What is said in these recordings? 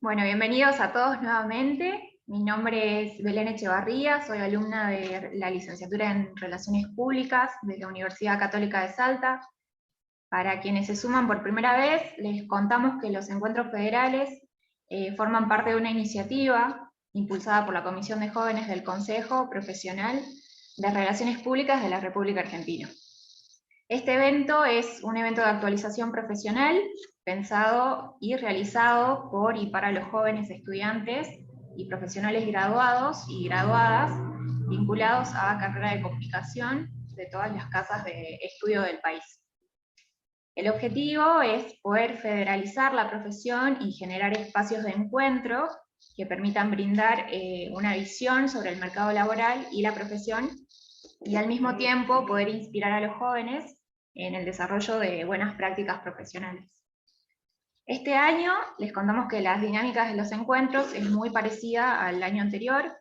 Bueno, bienvenidos a todos nuevamente. Mi nombre es Belén Echevarría, soy alumna de la licenciatura en Relaciones Públicas de la Universidad Católica de Salta. Para quienes se suman por primera vez, les contamos que los encuentros federales forman parte de una iniciativa impulsada por la Comisión de Jóvenes del Consejo Profesional de Relaciones Públicas de la República Argentina. Este evento es un evento de actualización profesional pensado y realizado por y para los jóvenes estudiantes y profesionales graduados y graduadas vinculados a la carrera de comunicación de todas las casas de estudio del país. El objetivo es poder federalizar la profesión y generar espacios de encuentro que permitan brindar una visión sobre el mercado laboral y la profesión, y al mismo tiempo poder inspirar a los jóvenes en el desarrollo de buenas prácticas profesionales. Este año les contamos que las dinámicas de los encuentros es muy parecida al año anterior.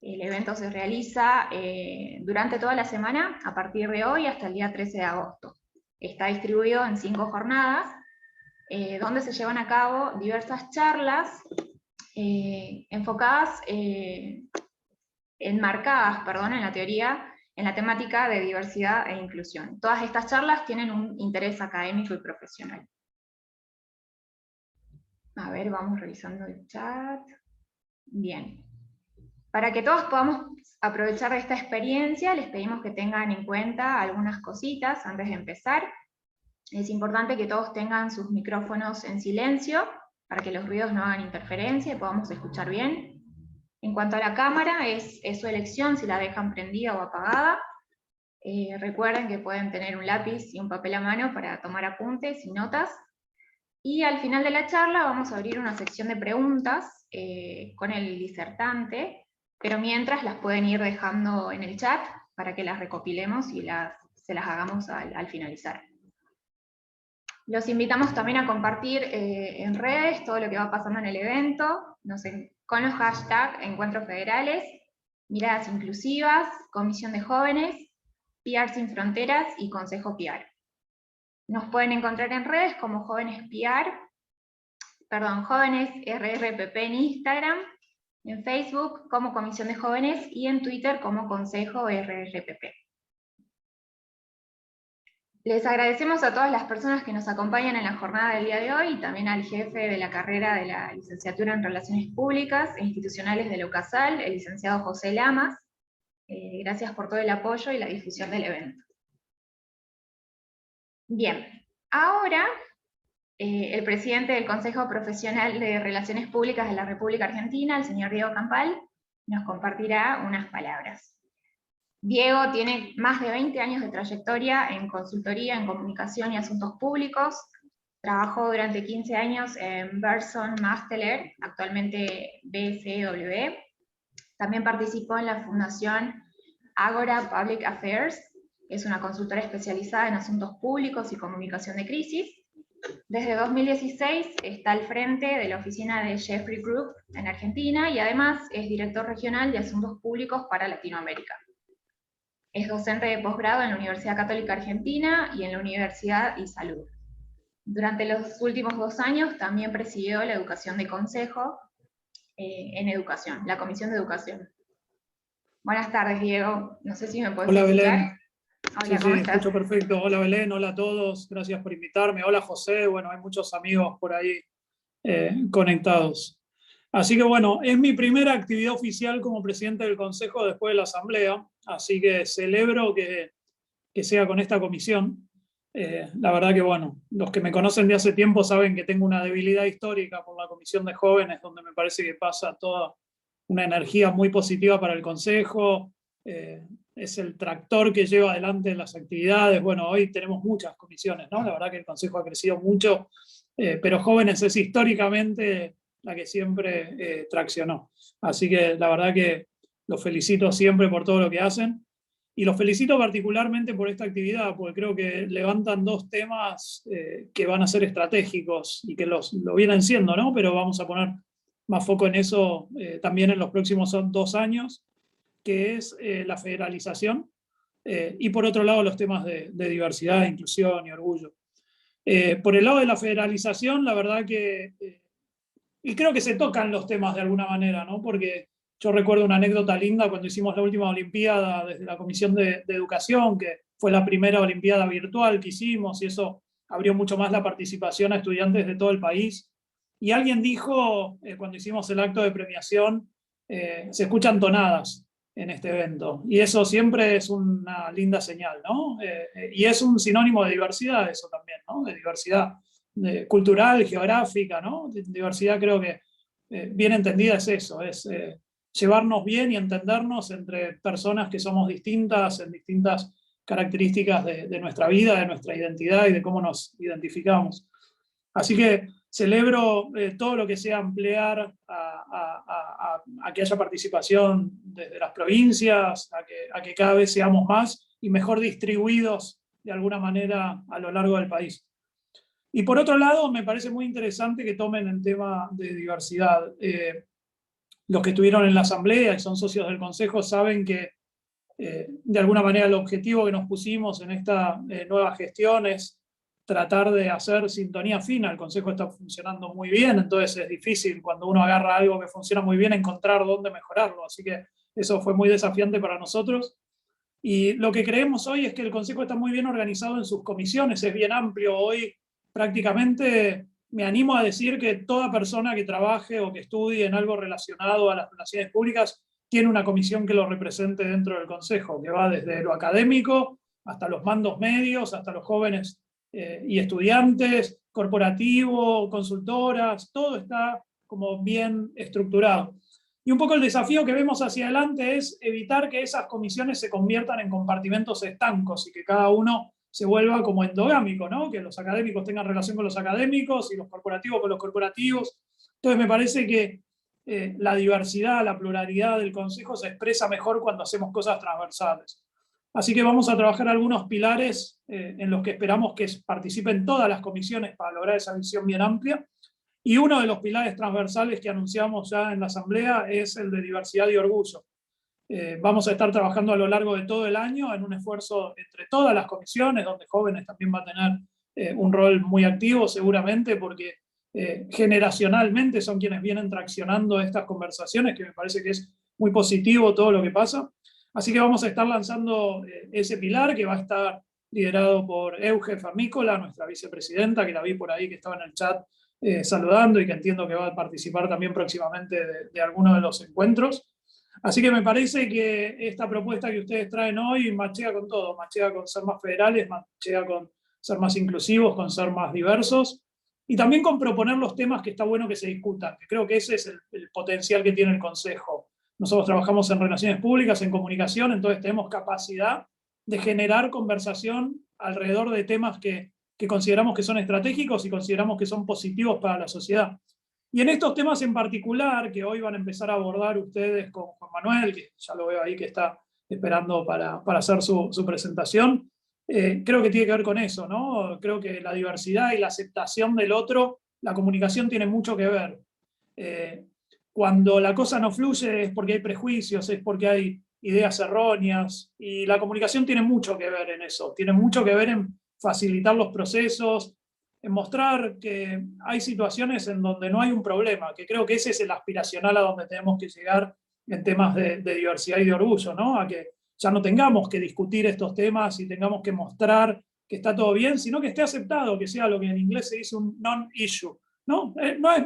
El evento se realiza durante toda la semana, a partir de hoy hasta el día 13 de agosto. Está distribuido en 5 jornadas, donde se llevan a cabo diversas charlas enfocadas, enmarcadas, en la teoría, en la temática de diversidad e inclusión. Todas estas charlas tienen un interés académico y profesional. A ver, vamos revisando el chat. Bien. Para que todos podamos aprovechar esta experiencia, les pedimos que tengan en cuenta algunas cositas antes de empezar. Es importante que todos tengan sus micrófonos en silencio, para que los ruidos no hagan interferencia y podamos escuchar bien. En cuanto a la cámara, es su elección si la dejan prendida o apagada. Recuerden que pueden tener un lápiz y un papel a mano para tomar apuntes y notas. Y al final de la charla vamos a abrir una sección de preguntas con el disertante, pero mientras las pueden ir dejando en el chat para que las recopilemos y se las hagamos al finalizar. Los invitamos también a compartir en redes todo lo que va pasando en el evento, con los hashtags Encuentros Federales, Miradas Inclusivas, Comisión de Jóvenes, PR Sin Fronteras y Consejo PR. Nos pueden encontrar en redes como Jóvenes RRPP en Instagram, en Facebook como Comisión de Jóvenes y en Twitter como Consejo RRPP. Les agradecemos a todas las personas que nos acompañan en la jornada del día de hoy, y también al jefe de la carrera de la licenciatura en Relaciones Públicas e Institucionales de la UCASAL, el licenciado José Lamas. Gracias por todo el apoyo y la difusión del evento. Bien, ahora el presidente del Consejo Profesional de Relaciones Públicas de la República Argentina, el señor Diego Campal, nos compartirá unas palabras. Diego tiene más de 20 años de trayectoria en consultoría, en comunicación y asuntos públicos. Trabajó durante 15 años en Berson Masteler, actualmente BCW. También participó en la fundación Agora Public Affairs, que es una consultora especializada en asuntos públicos y comunicación de crisis. Desde 2016 está al frente de la oficina de Jeffrey Group en Argentina y además es director regional de asuntos públicos para Latinoamérica. Es docente de posgrado en la Universidad Católica Argentina y en la Universidad y Salud. Durante los últimos 2 años también presidió la educación de consejo en educación, la Comisión de Educación. Buenas tardes, Diego. No sé si me puedes escuchar. Belén. Hola, ¿cómo estás? Escucho perfecto. Hola Belén, hola a todos. Gracias por invitarme. Hola José. Bueno, hay muchos amigos por ahí conectados. Así que bueno, es mi primera actividad oficial como presidente del Consejo después de la Asamblea, así que celebro que sea con esta comisión. La verdad que bueno, los que me conocen de hace tiempo saben que tengo una debilidad histórica por la Comisión de Jóvenes, donde me parece que pasa toda una energía muy positiva para el Consejo, es el tractor que lleva adelante las actividades. Bueno, hoy tenemos muchas comisiones, ¿no? La verdad que el Consejo ha crecido mucho, pero Jóvenes es históricamente la que siempre traccionó. Así que la verdad que los felicito siempre por todo lo que hacen, y los felicito particularmente por esta actividad, porque creo que levantan 2 temas que van a ser estratégicos, y que lo vienen siendo, ¿no? Pero vamos a poner más foco en eso también en los próximos 2 años, que es la federalización y por otro lado los temas de diversidad, inclusión y orgullo. Por el lado de la federalización, la verdad que, y creo que se tocan los temas de alguna manera, ¿no? Porque yo recuerdo una anécdota linda cuando hicimos la última Olimpiada desde la Comisión de Educación, que fue la primera Olimpiada virtual que hicimos, y eso abrió mucho más la participación a estudiantes de todo el país. Y alguien dijo, cuando hicimos el acto de premiación, se escuchan tonadas en este evento. Y eso siempre es una linda señal, ¿no? Y es un sinónimo de diversidad eso también, ¿no? De diversidad cultural, geográfica, ¿no? Diversidad creo que bien entendida es eso, es llevarnos bien y entendernos entre personas que somos distintas en distintas características de nuestra vida, de nuestra identidad y de cómo nos identificamos. Así que celebro todo lo que sea ampliar a que haya participación desde las provincias, a que cada vez seamos más y mejor distribuidos de alguna manera a lo largo del país. Y por otro lado, me parece muy interesante que tomen el tema de diversidad. Los que estuvieron en la asamblea y son socios del Consejo saben que de alguna manera el objetivo que nos pusimos en esta nueva gestión es tratar de hacer sintonía fina. El Consejo está funcionando muy bien, entonces es difícil cuando uno agarra algo que funciona muy bien encontrar dónde mejorarlo. Así que eso fue muy desafiante para nosotros. Y lo que creemos hoy es que el Consejo está muy bien organizado en sus comisiones, es bien amplio. Hoy prácticamente me animo a decir que toda persona que trabaje o que estudie en algo relacionado a las relaciones públicas tiene una comisión que lo represente dentro del Consejo, que va desde lo académico hasta los mandos medios, hasta los jóvenes y estudiantes, corporativo, consultoras, todo está como bien estructurado. Y un poco el desafío que vemos hacia adelante es evitar que esas comisiones se conviertan en compartimentos estancos y que cada uno se vuelva como endogámico, ¿no? Que los académicos tengan relación con los académicos y los corporativos con los corporativos. Entonces me parece que la diversidad, la pluralidad del Consejo se expresa mejor cuando hacemos cosas transversales. Así que vamos a trabajar algunos pilares en los que esperamos que participen todas las comisiones para lograr esa visión bien amplia. Y uno de los pilares transversales que anunciamos ya en la Asamblea es el de diversidad y orgullo. Vamos a estar trabajando a lo largo de todo el año en un esfuerzo entre todas las comisiones, donde jóvenes también va a tener un rol muy activo seguramente, porque generacionalmente son quienes vienen traccionando estas conversaciones, que me parece que es muy positivo todo lo que pasa. Así que vamos a estar lanzando ese pilar que va a estar liderado por Euge Famícola, nuestra vicepresidenta, que la vi por ahí que estaba en el chat saludando y que entiendo que va a participar también próximamente de alguno de los encuentros. Así que me parece que esta propuesta que ustedes traen hoy machea con todo, machea con ser más federales, machea con ser más inclusivos, con ser más diversos, y también con proponer los temas que está bueno que se discutan, que creo que ese es el potencial que tiene el Consejo. Nosotros trabajamos en relaciones públicas, en comunicación, entonces tenemos capacidad de generar conversación alrededor de temas que consideramos que son estratégicos y consideramos que son positivos para la sociedad. Y en estos temas en particular, que hoy van a empezar a abordar ustedes con Juan Manuel, que ya lo veo ahí que está esperando para hacer su presentación, creo que tiene que ver con eso, ¿no? Creo que la diversidad y la aceptación del otro, la comunicación tiene mucho que ver. Cuando la cosa no fluye es porque hay prejuicios, es porque hay ideas erróneas, y la comunicación tiene mucho que ver en eso, tiene mucho que ver en facilitar los procesos, en mostrar que hay situaciones en donde no hay un problema, que creo que ese es el aspiracional a donde tenemos que llegar en temas de diversidad y de orgullo, ¿no? A que ya no tengamos que discutir estos temas y tengamos que mostrar que está todo bien, sino que esté aceptado, que sea lo que en inglés se dice un non-issue, ¿no?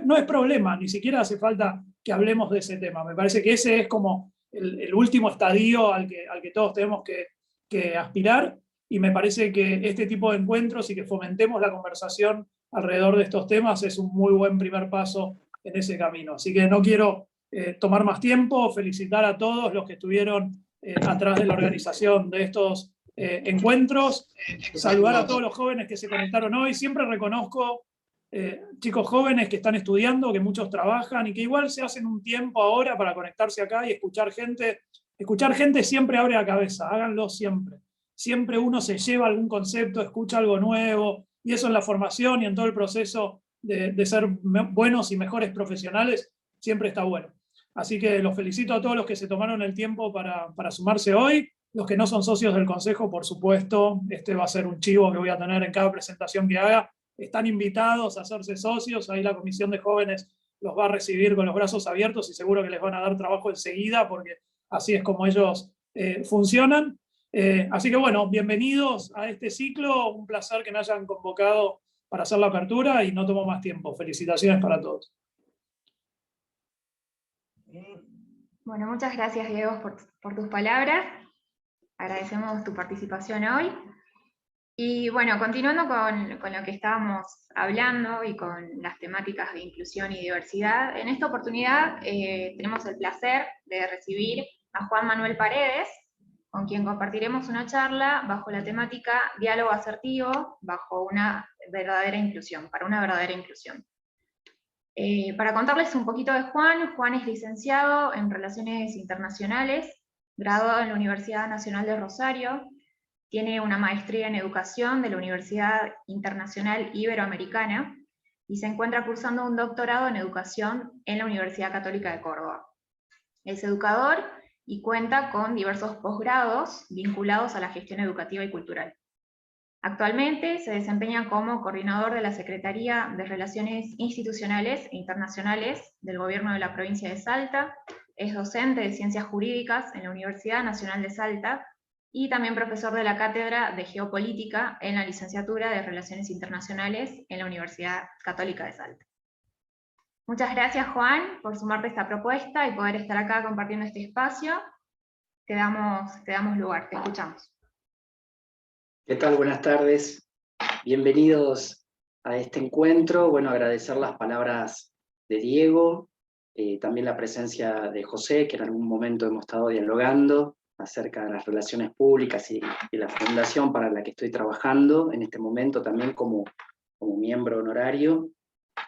No es problema, ni siquiera hace falta que hablemos de ese tema. Me parece que ese es como el último estadio al que todos tenemos que aspirar, y me parece que este tipo de encuentros y que fomentemos la conversación alrededor de estos temas es un muy buen primer paso en ese camino. Así que no quiero tomar más tiempo, felicitar a todos los que estuvieron atrás de la organización de estos encuentros, saludar a todos los jóvenes que se conectaron hoy. Siempre reconozco chicos jóvenes que están estudiando, que muchos trabajan y que igual se hacen un tiempo ahora para conectarse acá y escuchar gente. Escuchar gente siempre abre la cabeza, háganlo siempre. Siempre uno se lleva algún concepto, escucha algo nuevo, y eso en la formación y en todo el proceso de ser buenos y mejores profesionales siempre está bueno. Así que los felicito a todos los que se tomaron el tiempo para sumarse hoy. Los que no son socios del Consejo, por supuesto, este va a ser un chivo que voy a tener en cada presentación que haga. Están invitados a hacerse socios, ahí la Comisión de Jóvenes los va a recibir con los brazos abiertos y seguro que les van a dar trabajo enseguida, porque así es como ellos funcionan. Así que bueno, bienvenidos a este ciclo, un placer que me hayan convocado para hacer la apertura y no tomo más tiempo. Felicitaciones para todos. Bueno, muchas gracias, Diego, por tus palabras. Agradecemos tu participación hoy. Y bueno, continuando con lo que estábamos hablando y con las temáticas de inclusión y diversidad, en esta oportunidad tenemos el placer de recibir a Juan Manuel Paredes, con quien compartiremos una charla bajo la temática Diálogo asertivo bajo una verdadera inclusión, para una verdadera inclusión. Para contarles un poquito de Juan, Juan es licenciado en Relaciones Internacionales, graduado en la Universidad Nacional de Rosario, tiene una maestría en Educación de la Universidad Internacional Iberoamericana y se encuentra cursando un doctorado en Educación en la Universidad Católica de Córdoba. Es educador y cuenta con diversos posgrados vinculados a la gestión educativa y cultural. Actualmente se desempeña como coordinador de la Secretaría de Relaciones Institucionales e Internacionales del Gobierno de la Provincia de Salta, es docente de Ciencias Jurídicas en la Universidad Nacional de Salta y también profesor de la Cátedra de Geopolítica en la Licenciatura de Relaciones Internacionales en la Universidad Católica de Salta. Muchas gracias, Juan, por sumarte a esta propuesta y poder estar acá compartiendo este espacio. Te damos lugar, te escuchamos. ¿Qué tal? Buenas tardes. Bienvenidos a este encuentro. Bueno, agradecer las palabras de Diego, también la presencia de José, que en algún momento hemos estado dialogando acerca de las relaciones públicas y la fundación para la que estoy trabajando en este momento también como miembro honorario.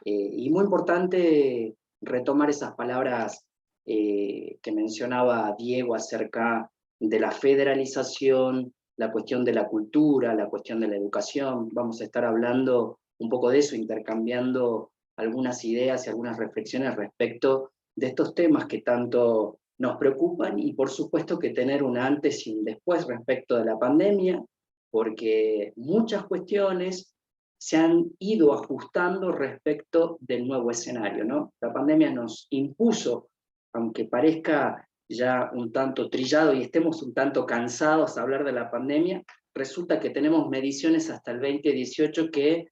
Y muy importante retomar esas palabras que mencionaba Diego acerca de la federalización, la cuestión de la cultura, la cuestión de la educación. Vamos a estar hablando un poco de eso, intercambiando algunas ideas y algunas reflexiones respecto de estos temas que tanto nos preocupan y por supuesto que tener un antes y un después respecto de la pandemia, porque muchas cuestiones se han ido ajustando respecto del nuevo escenario, ¿no? La pandemia nos impuso, aunque parezca ya un tanto trillado y estemos un tanto cansados de hablar de la pandemia, resulta que tenemos mediciones hasta el 2018 que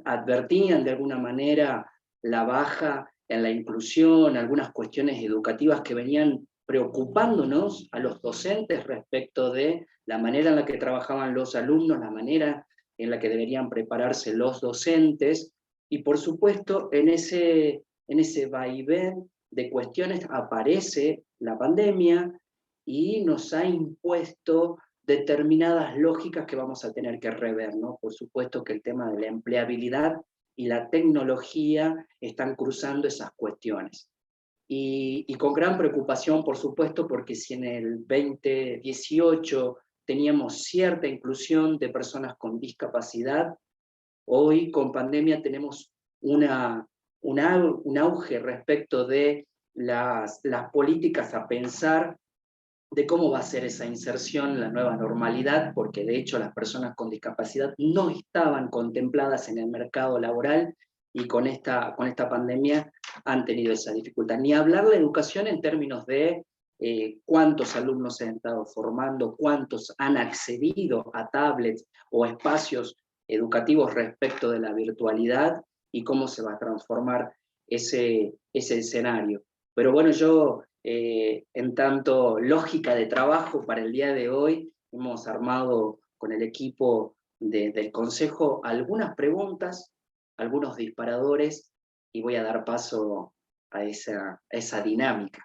advertían de alguna manera la baja en la inclusión, algunas cuestiones educativas que venían preocupándonos a los docentes respecto de la manera en la que trabajaban los alumnos, la manera en la que deberían prepararse los docentes, y por supuesto en ese vaivén de cuestiones aparece la pandemia y nos ha impuesto determinadas lógicas que vamos a tener que rever, ¿no? Por supuesto que el tema de la empleabilidad y la tecnología están cruzando esas cuestiones. Y con gran preocupación, por supuesto, porque si en el 2018 teníamos cierta inclusión de personas con discapacidad, hoy con pandemia tenemos un auge respecto de las políticas a pensar de cómo va a ser esa inserción en la nueva normalidad, porque de hecho las personas con discapacidad no estaban contempladas en el mercado laboral y con esta pandemia han tenido esa dificultad. Ni hablar la educación en términos de cuántos alumnos se han estado formando, cuántos han accedido a tablets o espacios educativos respecto de la virtualidad y cómo se va a transformar ese escenario. Pero bueno, yo en tanto lógica de trabajo para el día de hoy, hemos armado con el equipo del Consejo algunas preguntas, algunos disparadores, y voy a dar paso a esa dinámica.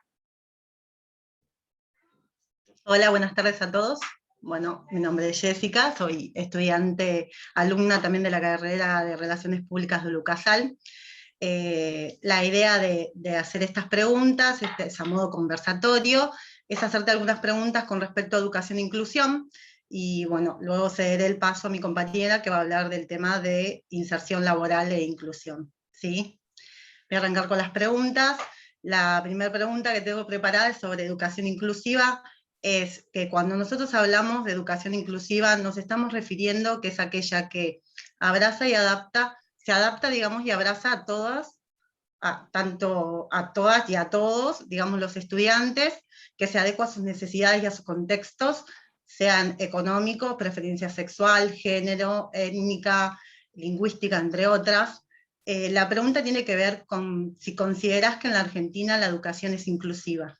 Hola, buenas tardes a todos. Bueno, mi nombre es Jessica, soy estudiante, alumna también de la carrera de Relaciones Públicas de Lucasal. La idea de hacer estas preguntas, es a modo conversatorio, es hacerte algunas preguntas con respecto a educación e inclusión, y bueno, luego cederé el paso a mi compañera que va a hablar del tema de inserción laboral e inclusión, ¿sí? Voy a arrancar con las preguntas. La primera pregunta que tengo preparada es sobre educación inclusiva. es que cuando nosotros hablamos de educación inclusiva nos estamos refiriendo que es aquella que abraza y adapta, se adapta, digamos, y abraza a todas, tanto a todas y a todos, digamos, los estudiantes, que se adecua a sus necesidades y a sus contextos, sean económicos, preferencia sexual, género, étnica, lingüística, entre otras. La pregunta tiene que ver con si considerás que en la Argentina la educación es inclusiva.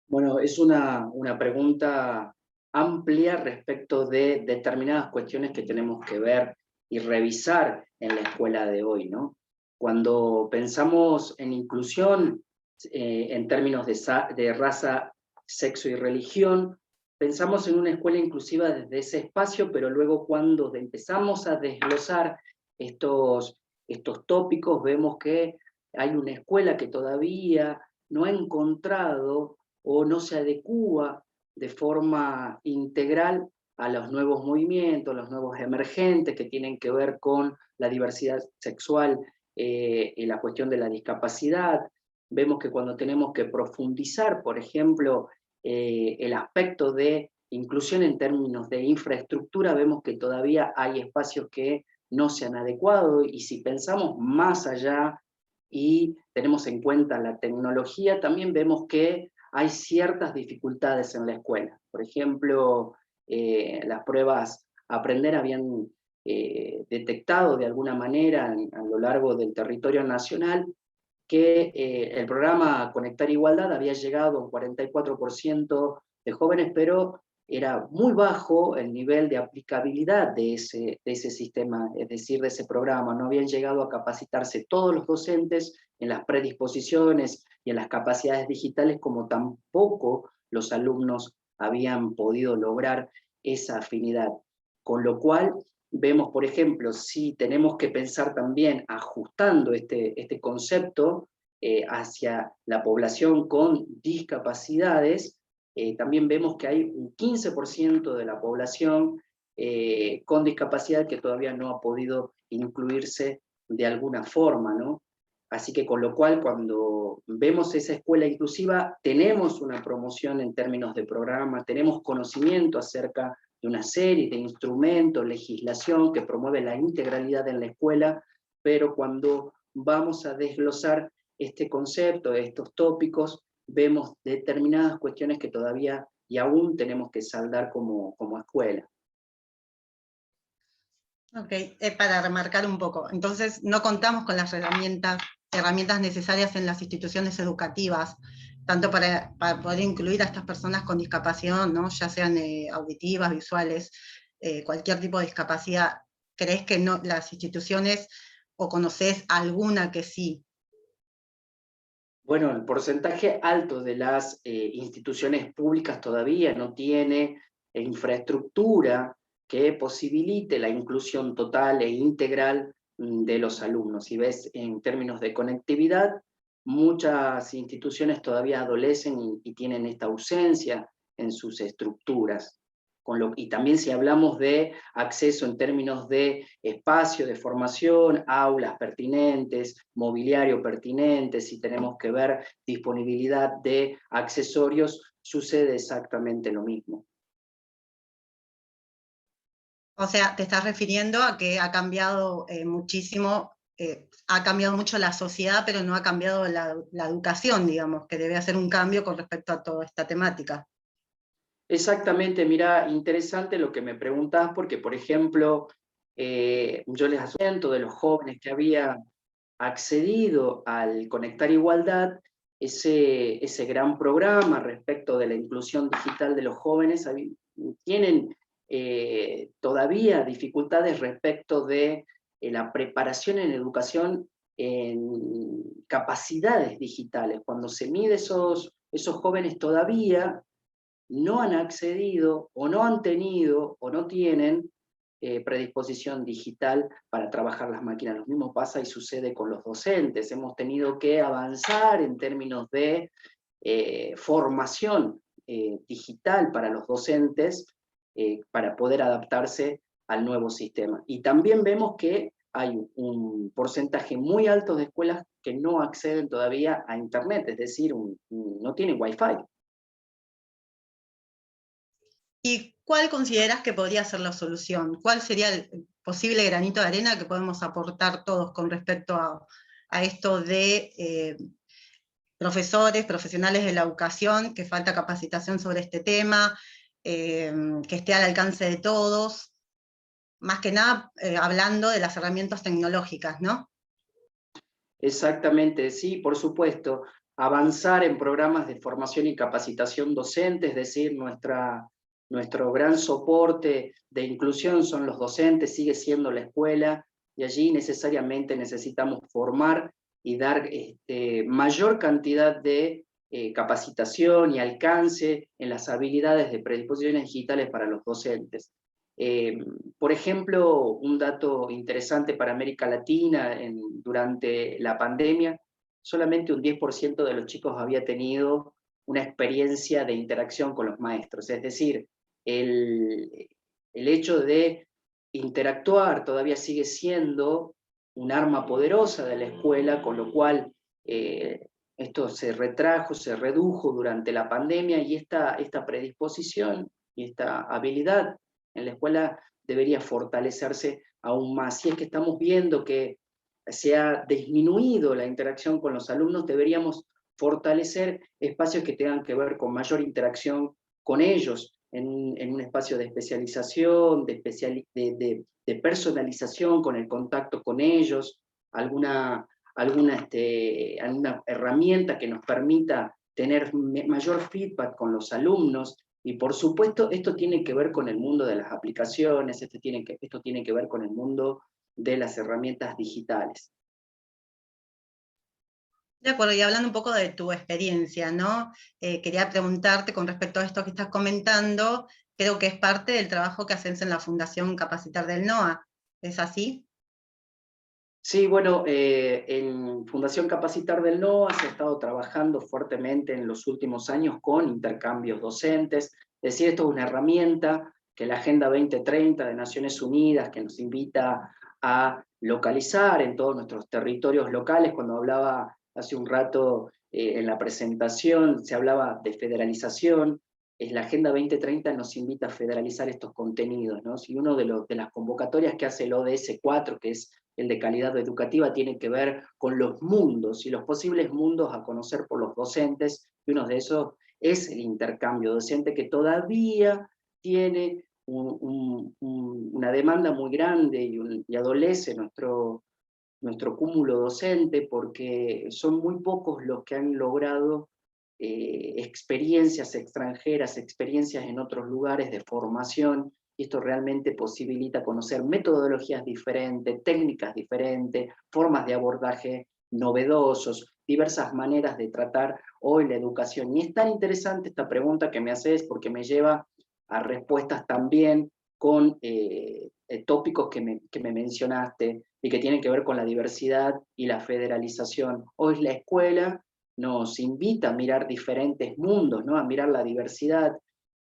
Bueno, es una pregunta amplia respecto de determinadas cuestiones que tenemos que ver y revisar en la escuela de hoy, ¿no? Cuando pensamos en inclusión, en términos de raza, sexo y religión, pensamos en una escuela inclusiva desde ese espacio, pero luego cuando empezamos a desglosar estos tópicos, vemos que hay una escuela que todavía no ha encontrado o no se adecúa de forma integral a los nuevos movimientos, los nuevos emergentes que tienen que ver con la diversidad sexual y la cuestión de la discapacidad. Vemos que cuando tenemos que profundizar, por ejemplo, el aspecto de inclusión en términos de infraestructura, vemos que todavía hay espacios que no se han adecuado, y si pensamos más allá y tenemos en cuenta la tecnología, también vemos que hay ciertas dificultades en la escuela. Por ejemplo, las pruebas Aprender habían detectado de alguna manera a lo largo del territorio nacional que el programa Conectar Igualdad había llegado a un 44% de jóvenes, pero era muy bajo el nivel de aplicabilidad de ese sistema, es decir, de ese programa. No habían llegado a capacitarse todos los docentes en las predisposiciones y en las capacidades digitales, como tampoco los alumnos habían podido lograr esa afinidad. Con lo cual, vemos, por ejemplo, si tenemos que pensar también ajustando este concepto hacia la población con discapacidades, también vemos que hay un 15% de la población con discapacidad que todavía no ha podido incluirse de alguna forma, ¿no? Así que con lo cual, cuando vemos esa escuela inclusiva, tenemos una promoción en términos de programa, tenemos conocimiento acerca de una serie de instrumentos, legislación que promueve la integralidad en la escuela, pero cuando vamos a desglosar este concepto, estos tópicos, vemos determinadas cuestiones que todavía y aún tenemos que saldar como escuela. Ok, para remarcar un poco, entonces no contamos con las herramientas necesarias en las instituciones educativas, tanto para poder incluir a estas personas con discapacidad, ¿no? Ya sean auditivas, visuales, cualquier tipo de discapacidad. ¿Crees que no, las instituciones, o conocés alguna que sí? Bueno, el porcentaje alto de las instituciones públicas todavía no tiene infraestructura que posibilite la inclusión total e integral de los alumnos. Si ves en términos de conectividad, muchas instituciones todavía adolecen y tienen esta ausencia en sus estructuras. Y también si hablamos de acceso en términos de espacio de formación, aulas pertinentes, mobiliario pertinente, si tenemos que ver disponibilidad de accesorios, sucede exactamente lo mismo. O sea, te estás refiriendo a que ha cambiado muchísimo, ha cambiado mucho la sociedad, pero no ha cambiado la educación, digamos, que debe hacer un cambio con respecto a toda esta temática. Exactamente, mira, interesante lo que me preguntás, porque, por ejemplo, yo les asiento de los jóvenes que habían accedido al Conectar Igualdad, ese gran programa respecto de la inclusión digital de los jóvenes, tienen todavía dificultades respecto de la preparación en educación en capacidades digitales. Cuando se mide esos jóvenes todavía no han accedido o no han tenido o no tienen predisposición digital para trabajar las máquinas. Lo mismo pasa y sucede con los docentes. Hemos tenido que avanzar en términos de formación digital para los docentes para poder adaptarse al nuevo sistema. Y también vemos que hay un porcentaje muy alto de escuelas que no acceden todavía a Internet, es decir, no tienen Wi-Fi. ¿Y cuál consideras que podría ser la solución? ¿Cuál sería el posible granito de arena que podemos aportar todos con respecto a esto de profesores, profesionales de la educación, que falta capacitación sobre este tema, que esté al alcance de todos? Más que nada hablando de las herramientas tecnológicas, ¿no? Exactamente, sí, por supuesto. Avanzar en programas de formación y capacitación docente, es decir, nuestro gran soporte de inclusión son los docentes, sigue siendo la escuela, y allí necesariamente necesitamos formar y dar mayor cantidad de capacitación y alcance en las habilidades de predisposiciones digitales para los docentes. Por ejemplo, un dato interesante para América Latina, durante la pandemia, solamente un 10% de los chicos había tenido una experiencia de interacción con los maestros. Es decir, el hecho de interactuar todavía sigue siendo un arma poderosa de la escuela, con lo cual esto se retrajo, se redujo durante la pandemia, y esta predisposición y esta habilidad en la escuela debería fortalecerse aún más. Si es que estamos viendo que se ha disminuido la interacción con los alumnos, deberíamos fortalecer espacios que tengan que ver con mayor interacción con ellos, en un espacio de especialización, de personalización, con el contacto con ellos, alguna herramienta que nos permita tener mayor feedback con los alumnos. Y por supuesto, esto tiene que ver con el mundo de las aplicaciones, esto tiene que ver con el mundo de las herramientas digitales. De acuerdo, y hablando un poco de tu experiencia, ¿no? Quería preguntarte con respecto a esto que estás comentando, creo que es parte del trabajo que haces en la Fundación Capacitar del NOA, ¿es así? Sí, bueno, en Fundación Capacitar del NOA se ha estado trabajando fuertemente en los últimos años con intercambios docentes. Es decir, esto es una herramienta que la Agenda 2030 de Naciones Unidas, que nos invita a localizar en todos nuestros territorios locales. Cuando hablaba hace un rato en la presentación, se hablaba de federalización. La Agenda 2030 nos invita a federalizar estos contenidos, ¿no? Si uno de las convocatorias que hace el ODS 4, que es el de calidad educativa, tiene que ver con los mundos y los posibles mundos a conocer por los docentes, y uno de esos es el intercambio docente, que todavía tiene una demanda muy grande y adolece nuestro cúmulo docente, porque son muy pocos los que han logrado experiencias extranjeras, experiencias en otros lugares de formación, y esto realmente posibilita conocer metodologías diferentes, técnicas diferentes, formas de abordaje novedosos, diversas maneras de tratar hoy la educación. Y es tan interesante esta pregunta que me haces, porque me lleva a respuestas también con tópicos que me mencionaste y que tienen que ver con la diversidad y la federalización. Hoy la escuela nos invita a mirar diferentes mundos, ¿no? A mirar la diversidad,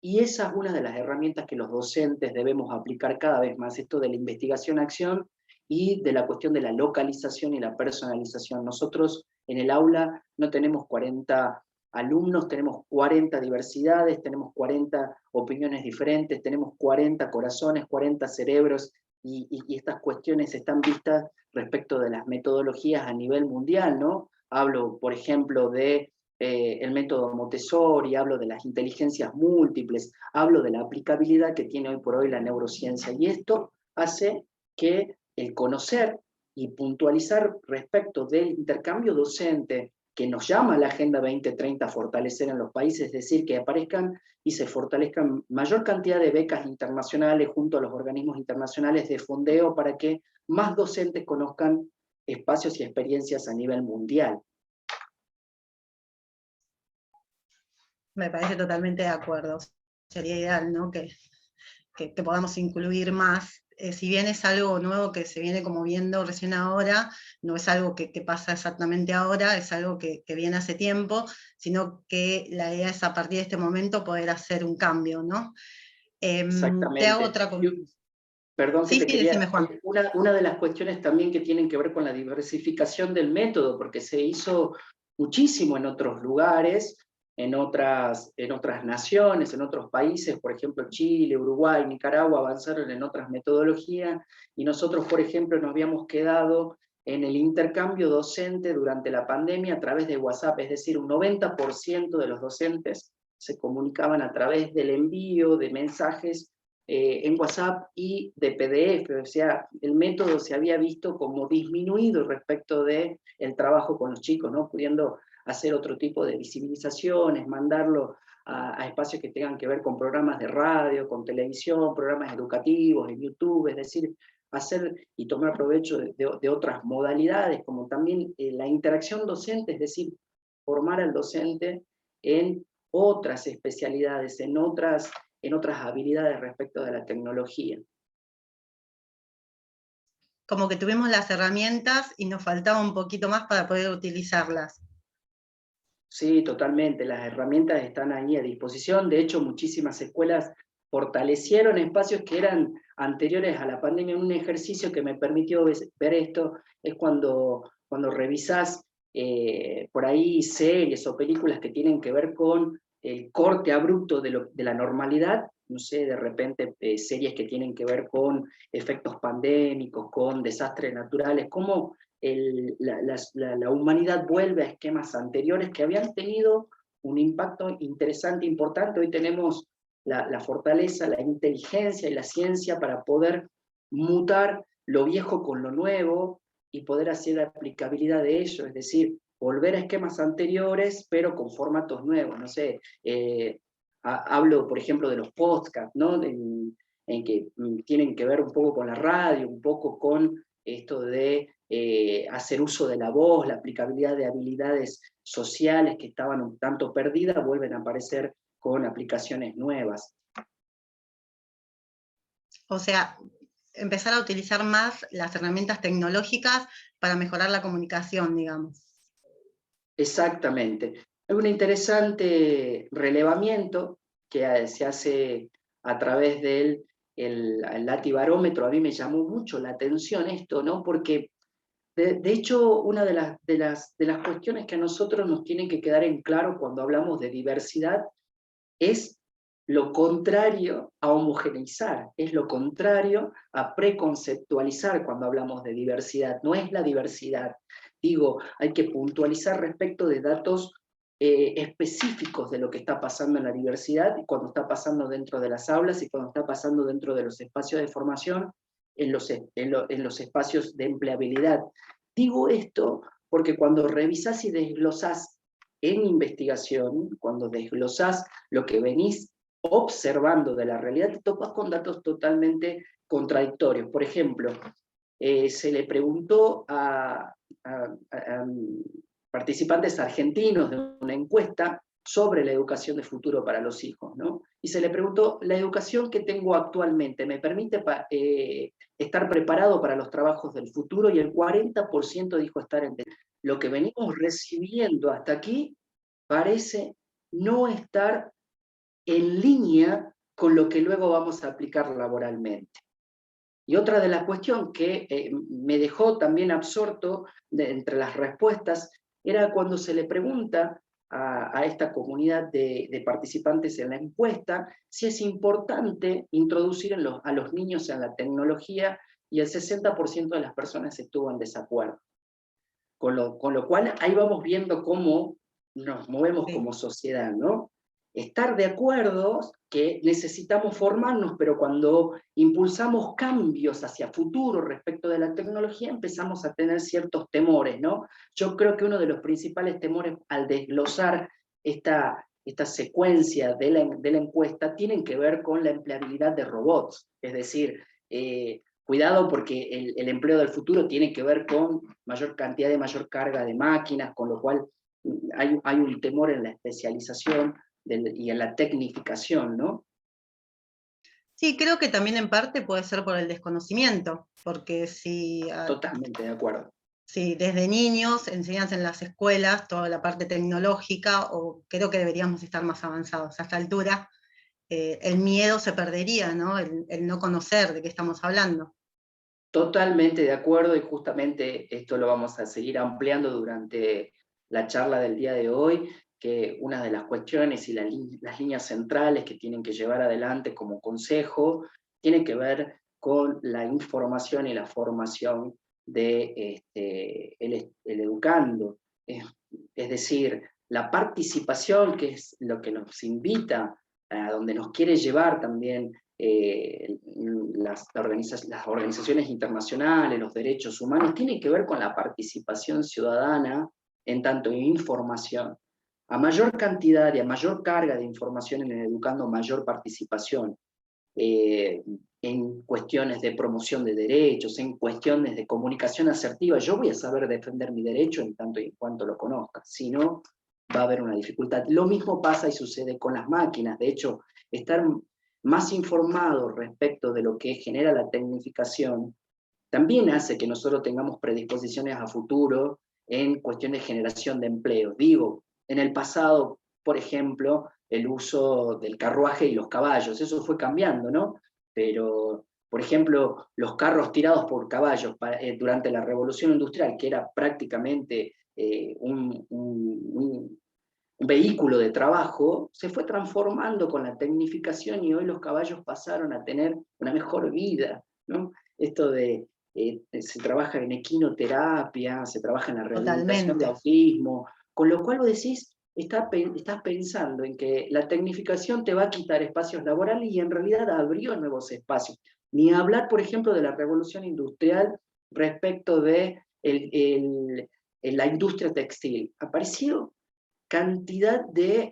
y esa es una de las herramientas que los docentes debemos aplicar cada vez más, esto de la investigación-acción y de la cuestión de la localización y la personalización. Nosotros en el aula no tenemos 40 alumnos, tenemos 40 diversidades, tenemos 40 opiniones diferentes, tenemos 40 corazones, 40 cerebros, y estas cuestiones están vistas respecto de las metodologías a nivel mundial, ¿no? Hablo, por ejemplo, de el método Montessori, hablo de las inteligencias múltiples, hablo de la aplicabilidad que tiene hoy por hoy la neurociencia, y esto hace que el conocer y puntualizar respecto del intercambio docente que nos llama a la Agenda 2030 a fortalecer en los países, es decir, que aparezcan y se fortalezcan mayor cantidad de becas internacionales junto a los organismos internacionales de fondeo, para que más docentes conozcan espacios y experiencias a nivel mundial. Me parece totalmente de acuerdo. Sería ideal, ¿no? Que podamos incluir más. Si bien es algo nuevo que se viene como viendo recién ahora, no es algo que pasa exactamente ahora, es algo que viene hace tiempo, sino que la idea es a partir de este momento poder hacer un cambio, ¿no? Exactamente. Te hago otra consulta. Perdón que sí, te quería... decime, Juan. Una de las cuestiones también que tienen que ver con la diversificación del método, porque se hizo muchísimo en otros lugares, en otras naciones, en otros países, por ejemplo Chile, Uruguay, Nicaragua, avanzaron en otras metodologías, y nosotros, por ejemplo, nos habíamos quedado en el intercambio docente durante la pandemia a través de WhatsApp, es decir, un 90% de los docentes se comunicaban a través del envío de mensajes en WhatsApp y de PDF, o sea, el método se había visto como disminuido respecto del trabajo con los chicos, ¿no? Pudiendo hacer otro tipo de visibilizaciones, mandarlo a espacios que tengan que ver con programas de radio, con televisión, programas educativos, en YouTube, es decir, hacer y tomar provecho de otras modalidades, como también la interacción docente, es decir, formar al docente en otras especialidades, en otras habilidades respecto de la tecnología. Como que tuvimos las herramientas y nos faltaba un poquito más para poder utilizarlas. Sí, totalmente, las herramientas están ahí a disposición. De hecho, muchísimas escuelas fortalecieron espacios que eran anteriores a la pandemia. Un ejercicio que me permitió ver esto es cuando revisás por ahí series o películas que tienen que ver con el corte abrupto de la normalidad, no sé, de repente series que tienen que ver con efectos pandémicos, con desastres naturales, cómo la humanidad vuelve a esquemas anteriores que habían tenido un impacto interesante, importante. Hoy tenemos la fortaleza, la inteligencia y la ciencia para poder mutar lo viejo con lo nuevo y poder hacer la aplicabilidad de ello, es decir, volver a esquemas anteriores, pero con formatos nuevos. No sé, hablo, por ejemplo, de los podcasts, ¿no? En que tienen que ver un poco con la radio, un poco con esto de hacer uso de la voz, la aplicabilidad de habilidades sociales que estaban un tanto perdidas, vuelven a aparecer con aplicaciones nuevas. O sea, empezar a utilizar más las herramientas tecnológicas para mejorar la comunicación, digamos. Exactamente. Hay un interesante relevamiento que se hace a través del latibarómetro. A mí me llamó mucho la atención esto, ¿no? Porque de hecho, una de las cuestiones que a nosotros nos tienen que quedar en claro cuando hablamos de diversidad es lo contrario a homogeneizar, es lo contrario a preconceptualizar cuando hablamos de diversidad. No es la diversidad. Digo, hay que puntualizar respecto de datos específicos de lo que está pasando en la diversidad, y cuando está pasando dentro de las aulas y cuando está pasando dentro de los espacios de formación, en los espacios de empleabilidad. Digo esto porque cuando revisás y desglosás en investigación, cuando desglosás lo que venís observando de la realidad, te topas con datos totalmente contradictorios. Por ejemplo, se le preguntó a participantes argentinos de una encuesta sobre la educación de futuro para los hijos, ¿no? Y se le preguntó, ¿la educación que tengo actualmente me permite estar preparado para los trabajos del futuro? Y el 40% dijo estar en... Lo que venimos recibiendo hasta aquí parece no estar en línea con lo que luego vamos a aplicar laboralmente. Y otra de las cuestiones que me dejó también absorto entre las respuestas era cuando se le pregunta a esta comunidad de participantes en la encuesta si es importante introducir a los niños en la tecnología, y el 60% de las personas estuvo en desacuerdo. Con lo cual ahí vamos viendo cómo nos movemos como sociedad, ¿no? Estar de acuerdo que necesitamos formarnos, pero cuando impulsamos cambios hacia futuro respecto de la tecnología, empezamos a tener ciertos temores, ¿no? Yo creo que uno de los principales temores al desglosar esta secuencia de la encuesta tienen que ver con la empleabilidad de robots, es decir, cuidado porque el empleo del futuro tiene que ver con mayor carga de máquinas, con lo cual hay un temor en la especialización y en la tecnificación, ¿no? Sí, creo que también en parte puede ser por el desconocimiento, porque si... Totalmente de acuerdo. Si desde niños enseñas en las escuelas toda la parte tecnológica, o creo que deberíamos estar más avanzados a esta altura, el miedo se perdería, ¿no? El no conocer de qué estamos hablando. Totalmente de acuerdo, y justamente esto lo vamos a seguir ampliando durante la charla del día de hoy. que una de las cuestiones y las líneas centrales que tienen que llevar adelante como consejo tiene que ver con la información y la formación de el educando. Es decir, la participación, que es lo que nos invita, a donde nos quiere llevar también las organizaciones internacionales, los derechos humanos, tiene que ver con la participación ciudadana en tanto información. A mayor cantidad y a mayor carga de información en el educando, mayor participación. En cuestiones de promoción de derechos, en cuestiones de comunicación asertiva. Yo voy a saber defender mi derecho en tanto y en cuanto lo conozca, si no, va a haber una dificultad. Lo mismo pasa y sucede con las máquinas. De hecho, estar más informado respecto de lo que genera la tecnificación también hace que nosotros tengamos predisposiciones a futuro en cuestiones de generación de empleo. Digo, en el pasado, por ejemplo, el uso del carruaje y los caballos, eso fue cambiando, ¿no? Pero, por ejemplo, los carros tirados por caballos durante la Revolución Industrial, que era prácticamente un vehículo de trabajo, se fue transformando con la tecnificación y hoy los caballos pasaron a tener una mejor vida, ¿no? Esto de se trabaja en equinoterapia, se trabaja en la rehabilitación de autismo, con lo cual vos decís, estás pensando en que la tecnificación te va a quitar espacios laborales y en realidad abrió nuevos espacios. Ni hablar, por ejemplo, de la revolución industrial respecto de la industria textil. Apareció cantidad de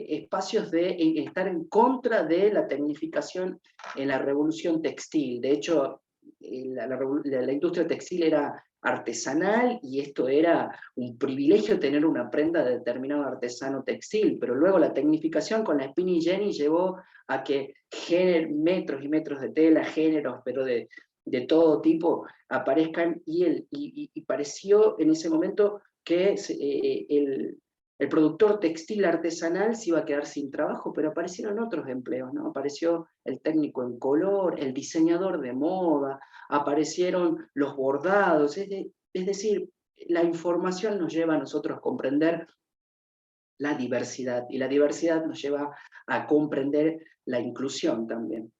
espacios de estar en contra de la tecnificación en la revolución textil. De hecho, la industria textil era artesanal y esto era un privilegio tener una prenda de determinado artesano textil, pero luego la tecnificación con la Spinning Jenny llevó a que metros y metros de tela, géneros, pero de todo tipo, aparezcan y pareció en ese momento que el productor textil artesanal se iba a quedar sin trabajo, pero aparecieron otros empleos, ¿no? Apareció el técnico en color, el diseñador de moda, aparecieron los bordados, es decir, la información nos lleva a nosotros a comprender la diversidad, y la diversidad nos lleva a comprender la inclusión también.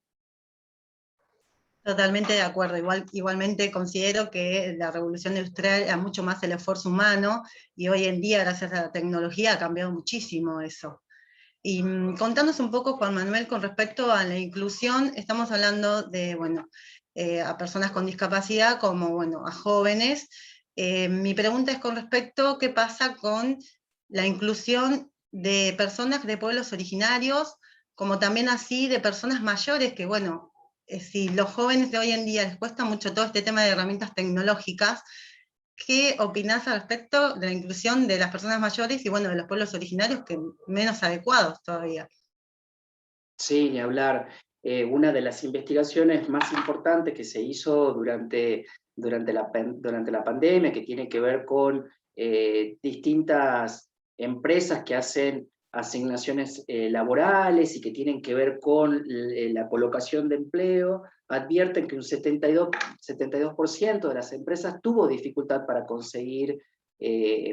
Totalmente de acuerdo, igualmente considero que la revolución industrial era mucho más el esfuerzo humano, y hoy en día, gracias a la tecnología, ha cambiado muchísimo eso. Y contanos un poco, Juan Manuel, con respecto a la inclusión, estamos hablando de, bueno, a personas con discapacidad como, bueno, a jóvenes. Mi pregunta es con respecto a qué pasa con la inclusión de personas de pueblos originarios, como también así de personas mayores que, bueno, si los jóvenes de hoy en día les cuesta mucho todo este tema de herramientas tecnológicas, ¿qué opinás al respecto de la inclusión de las personas mayores y, bueno, de los pueblos originarios, que menos adecuados todavía? Sí, ni hablar. Una de las investigaciones más importantes que se hizo durante la pandemia, que tiene que ver con distintas empresas que hacen asignaciones laborales y que tienen que ver con la colocación de empleo, advierten que un 72% de las empresas tuvo dificultad para conseguir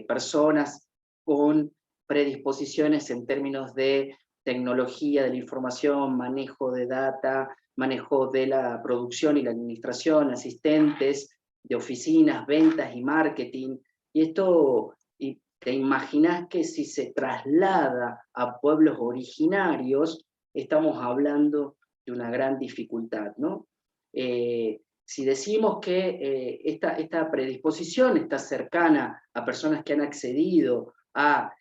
personas con predisposiciones en términos de tecnología de la información, manejo de data, manejo de la producción y la administración, asistentes de oficinas, ventas y marketing. Y esto, te imaginás que si se traslada a pueblos originarios, estamos hablando de una gran dificultad, ¿no? Si decimos que esta predisposición está cercana a personas que han accedido a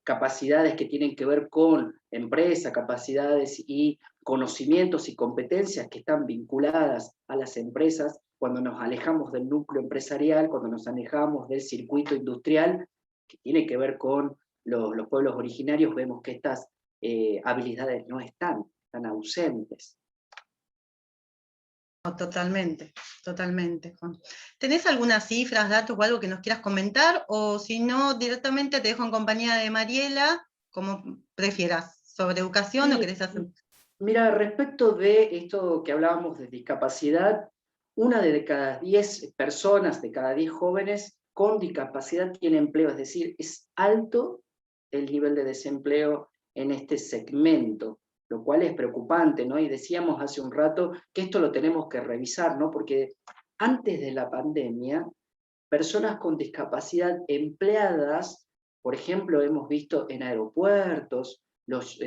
capacidades que tienen que ver con empresa, capacidades y conocimientos y competencias que están vinculadas a las empresas, cuando nos alejamos del núcleo empresarial, cuando nos alejamos del circuito industrial, que tiene que ver con los pueblos originarios, vemos que estas habilidades no están ausentes. No, totalmente, totalmente, Juan. ¿Tenés algunas cifras, datos o algo que nos quieras comentar? O si no, directamente te dejo en compañía de Mariela, como prefieras, sobre educación. Sí. ¿O querés hacer? Mira, respecto de esto que hablábamos de discapacidad, una de cada 10 personas, de cada 10 jóvenes, con discapacidad tiene empleo, es decir, es alto el nivel de desempleo en este segmento, lo cual es preocupante, ¿no? Y decíamos hace un rato que esto lo tenemos que revisar, ¿no? Porque antes de la pandemia, personas con discapacidad empleadas, por ejemplo, hemos visto en aeropuertos, los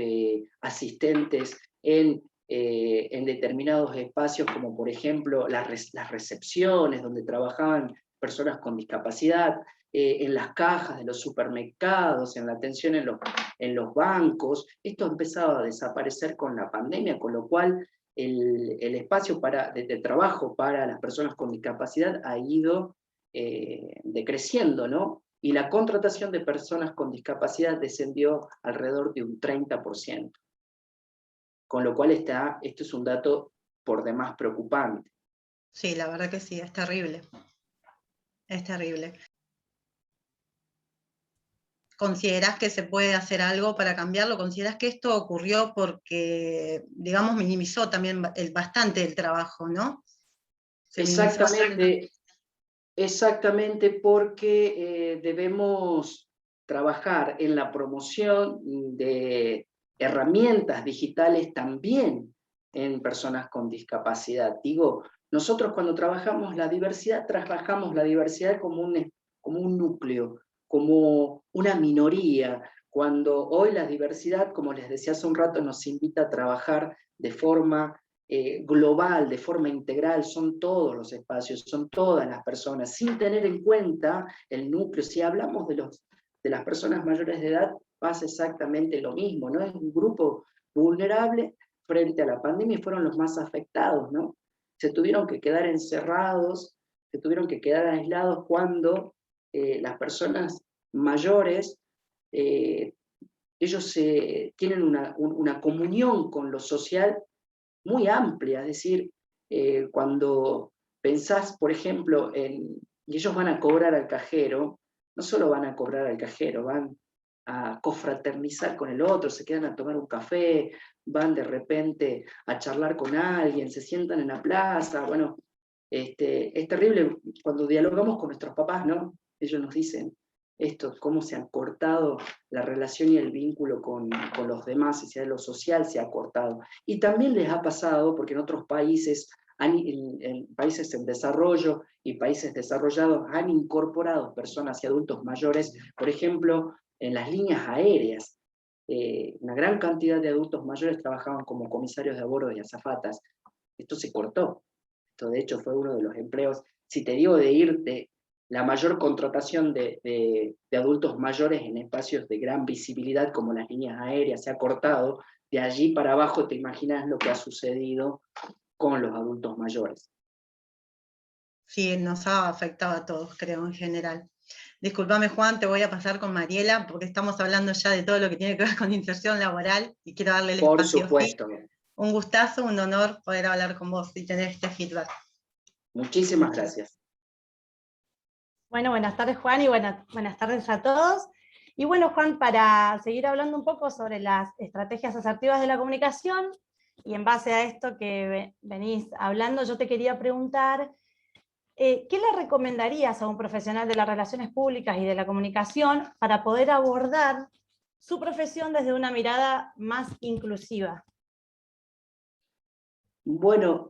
asistentes en determinados espacios, como por ejemplo las recepciones, donde trabajaban personas con discapacidad, en las cajas de los supermercados, en la atención en los bancos. Esto ha empezado a desaparecer con la pandemia, con lo cual el espacio de trabajo para las personas con discapacidad ha ido decreciendo, ¿no? Y la contratación de personas con discapacidad descendió alrededor de un 30%. Con lo cual esto es un dato por demás preocupante. Sí, la verdad que sí, es terrible. Es terrible. ¿Considerás que se puede hacer algo para cambiarlo? ¿Considerás que esto ocurrió porque, digamos, minimizó también bastante el trabajo, ¿no? Exactamente porque debemos trabajar en la promoción de herramientas digitales también en personas con discapacidad. Digo, nosotros cuando trabajamos la diversidad como un núcleo, como una minoría, cuando hoy la diversidad, como les decía hace un rato, nos invita a trabajar de forma global, de forma integral, son todos los espacios, son todas las personas, sin tener en cuenta el núcleo. Si hablamos de las personas mayores de edad, pasa exactamente lo mismo, ¿no? Es un grupo vulnerable frente a la pandemia y fueron los más afectados, ¿no? Se tuvieron que quedar encerrados, se tuvieron que quedar aislados cuando las personas mayores, ellos tienen una comunión con lo social muy amplia, es decir, cuando pensás, por ejemplo, y ellos van a cobrar al cajero, no solo van a cobrar al cajero, van a confraternizar con el otro, se quedan a tomar un café, van de repente a charlar con alguien, se sientan en la plaza, bueno, es terrible cuando dialogamos con nuestros papás, ¿no? Ellos nos dicen esto, cómo se ha cortado la relación y el vínculo con los demás, y lo social se ha cortado. Y también les ha pasado, porque en otros países, en países en desarrollo y países desarrollados, han incorporado personas y adultos mayores, por ejemplo, en las líneas aéreas. Una gran cantidad de adultos mayores trabajaban como comisarios de a bordo y azafatas. Esto se cortó. Esto de hecho fue uno de los empleos, si te digo de ir de la mayor contratación de adultos mayores en espacios de gran visibilidad como las líneas aéreas se ha cortado, de allí para abajo te imaginas lo que ha sucedido con los adultos mayores. Sí, nos ha afectado a todos, creo, en general. Discúlpame, Juan, te voy a pasar con Mariela, porque estamos hablando ya de todo lo que tiene que ver con inserción laboral, y quiero darle el Por espacio. supuesto. Un gustazo, un honor poder hablar con vos y tener este feedback. Muchísimas gracias. Bueno, buenas tardes, Juan, y buenas tardes a todos. Y bueno, Juan, para seguir hablando un poco sobre las estrategias asertivas de la comunicación, y en base a esto que venís hablando, yo te quería preguntar, ¿qué le recomendarías a un profesional de las relaciones públicas y de la comunicación para poder abordar su profesión desde una mirada más inclusiva? Bueno,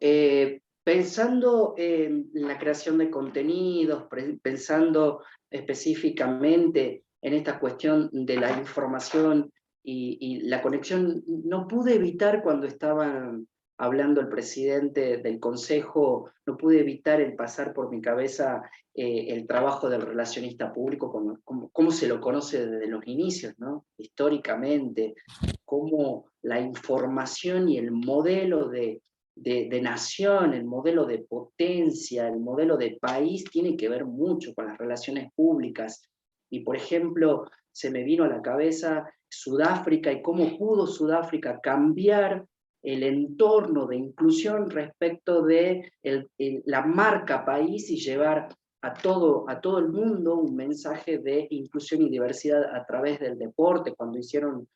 pensando en la creación de contenidos, pensando específicamente en esta cuestión de la información y la conexión, no pude evitar cuando estaban hablando el presidente del Consejo, no pude evitar el pasar por mi cabeza el trabajo del relacionista público, como se lo conoce desde los inicios, ¿no? Históricamente, cómo la información y el modelo de nación, el modelo de potencia, el modelo de país tiene que ver mucho con las relaciones públicas. Y por ejemplo, se me vino a la cabeza Sudáfrica y cómo pudo Sudáfrica cambiar el entorno de inclusión respecto de la marca país y llevar a todo el mundo un mensaje de inclusión y diversidad a través del deporte, cuando hicieron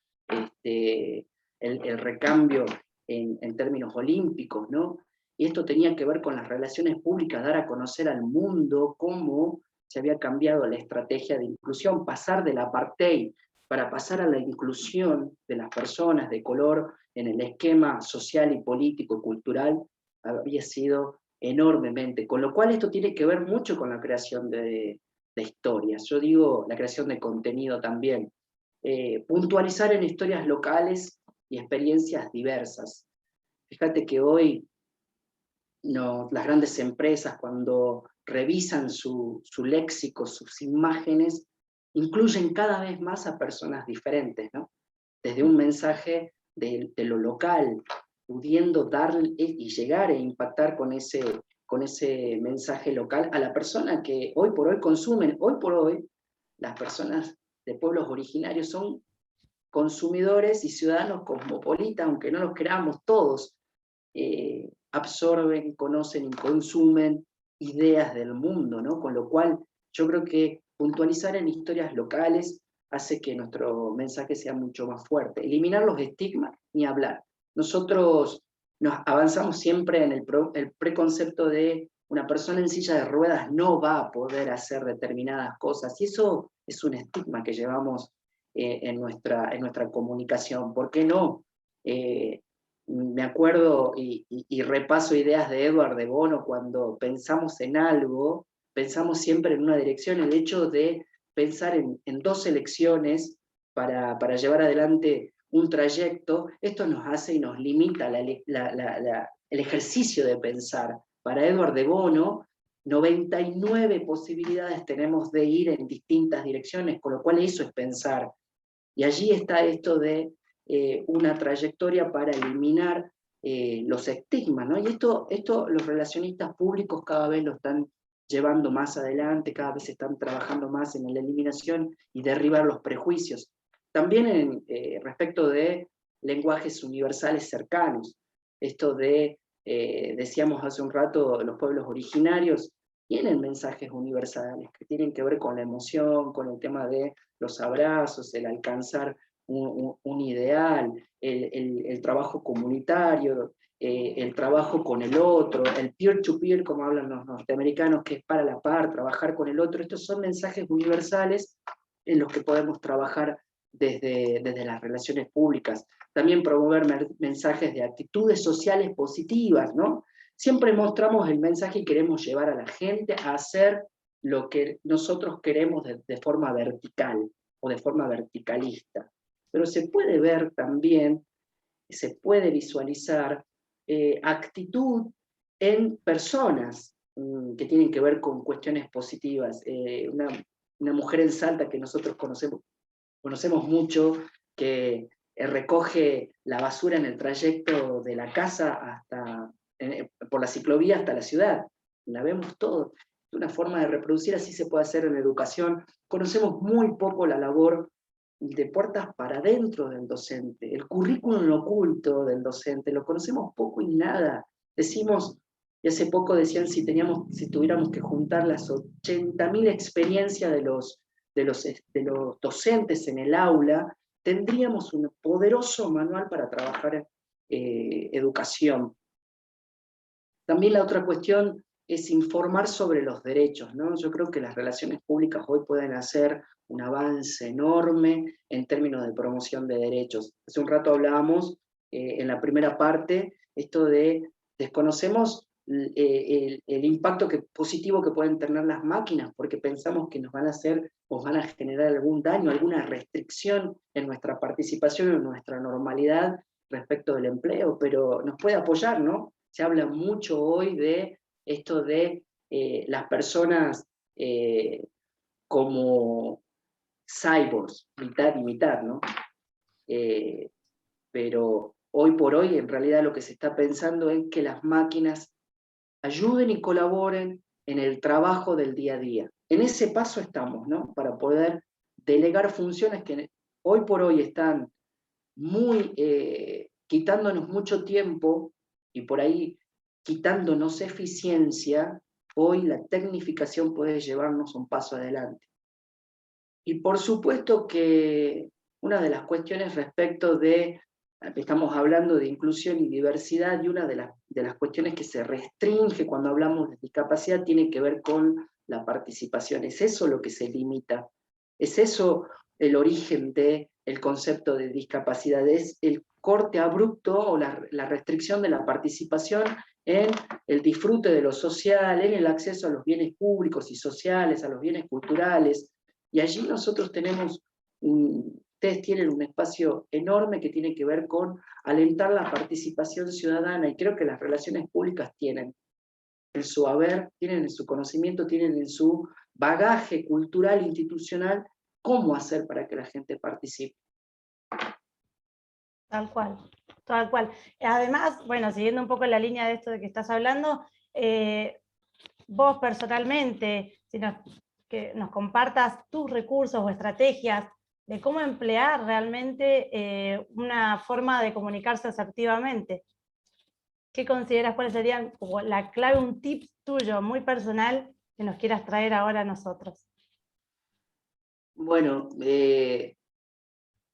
el recambio en términos olímpicos, ¿no? Y esto tenía que ver con las relaciones públicas, dar a conocer al mundo cómo se había cambiado la estrategia de inclusión, pasar del apartheid para pasar a la inclusión de las personas de color en el esquema social y político cultural, había sido enormemente, con lo cual esto tiene que ver mucho con la creación de historias, yo digo la creación de contenido también, puntualizar en historias locales y experiencias diversas. Fíjate que hoy las grandes empresas, cuando revisan su léxico, sus imágenes, incluyen cada vez más a personas diferentes, ¿no? Desde un mensaje de lo local, pudiendo dar y llegar e impactar con ese mensaje local a la persona que hoy por hoy consumen. Hoy por hoy, las personas de pueblos originarios son consumidores y ciudadanos cosmopolitas, aunque no los creamos todos, absorben, conocen y consumen ideas del mundo, ¿no? Con lo cual yo creo que puntualizar en historias locales hace que nuestro mensaje sea mucho más fuerte. Eliminar los estigmas, ni hablar. Nosotros nos avanzamos siempre en el preconcepto de una persona en silla de ruedas no va a poder hacer determinadas cosas, y eso es un estigma que llevamos en nuestra comunicación. ¿Por qué no? Me acuerdo y repaso ideas de Edward de Bono. Cuando pensamos en algo, pensamos siempre en una dirección. El hecho de pensar en dos elecciones para llevar adelante un trayecto, esto nos hace y nos limita el ejercicio de pensar. Para Edward de Bono, 99 posibilidades tenemos de ir en distintas direcciones, con lo cual eso es pensar. Y allí está esto de una trayectoria para eliminar los estigmas, ¿no? Y esto los relacionistas públicos cada vez lo están llevando más adelante, cada vez están trabajando más en la eliminación y derribar los prejuicios. También respecto de lenguajes universales cercanos, esto de, decíamos hace un rato, los pueblos originarios tienen mensajes universales que tienen que ver con la emoción, con el tema de los abrazos, el alcanzar un ideal, el trabajo comunitario, el trabajo con el otro, el peer-to-peer, como hablan los norteamericanos, que es para la par, trabajar con el otro. Estos son mensajes universales en los que podemos trabajar desde las relaciones públicas. También promover mensajes de actitudes sociales positivas, ¿no? Siempre mostramos el mensaje y queremos llevar a la gente a hacer lo que nosotros queremos de forma vertical o de forma verticalista. Pero se puede ver también, se puede visualizar actitud en personas que tienen que ver con cuestiones positivas. Una mujer en Salta que nosotros conocemos mucho, que recoge la basura en el trayecto de la casa por la ciclovía hasta la ciudad. La vemos todo. Es una forma de reproducir, así se puede hacer en educación. Conocemos muy poco la labor de puertas para adentro del docente, el currículum oculto del docente, lo conocemos poco y nada. Decimos, y hace poco decían si tuviéramos que juntar las 80.000 experiencias de los docentes en el aula, tendríamos un poderoso manual para trabajar educación. También la otra cuestión es informar sobre los derechos, ¿no? Yo creo que las relaciones públicas hoy pueden hacer un avance enorme en términos de promoción de derechos. Hace un rato hablábamos en la primera parte, esto de desconocemos el impacto positivo que pueden tener las máquinas, porque pensamos que nos van a generar algún daño, alguna restricción en nuestra participación, en nuestra normalidad respecto del empleo, pero nos puede apoyar, ¿no? Se habla mucho hoy de esto de las personas como cyborgs, mitad y mitad, ¿no? Pero hoy por hoy, en realidad, lo que se está pensando es que las máquinas ayuden y colaboren en el trabajo del día a día. En ese paso estamos, ¿no? Para poder delegar funciones que hoy por hoy están quitándonos mucho tiempo y por ahí quitándonos eficiencia. Hoy la tecnificación puede llevarnos un paso adelante. Y por supuesto que una de las cuestiones respecto estamos hablando de inclusión y diversidad, y una de las cuestiones que se restringe cuando hablamos de discapacidad tiene que ver con la participación, es eso lo que se limita, es eso el origen del concepto de discapacidad, es el corte abrupto o la restricción de la participación en el disfrute de lo social, en el acceso a los bienes públicos y sociales, a los bienes culturales, y allí nosotros tenemos, ustedes tienen un espacio enorme que tiene que ver con alentar la participación ciudadana, y creo que las relaciones públicas tienen en su haber, tienen en su conocimiento, tienen en su bagaje cultural, institucional, cómo hacer para que la gente participe. Tal cual, tal cual. Además, bueno, siguiendo un poco la línea de esto de que estás hablando, vos personalmente, que nos compartas tus recursos o estrategias de cómo emplear realmente una forma de comunicarse asertivamente. ¿Qué consideras cuáles serían como la clave, un tip tuyo muy personal que nos quieras traer ahora a nosotros? Bueno,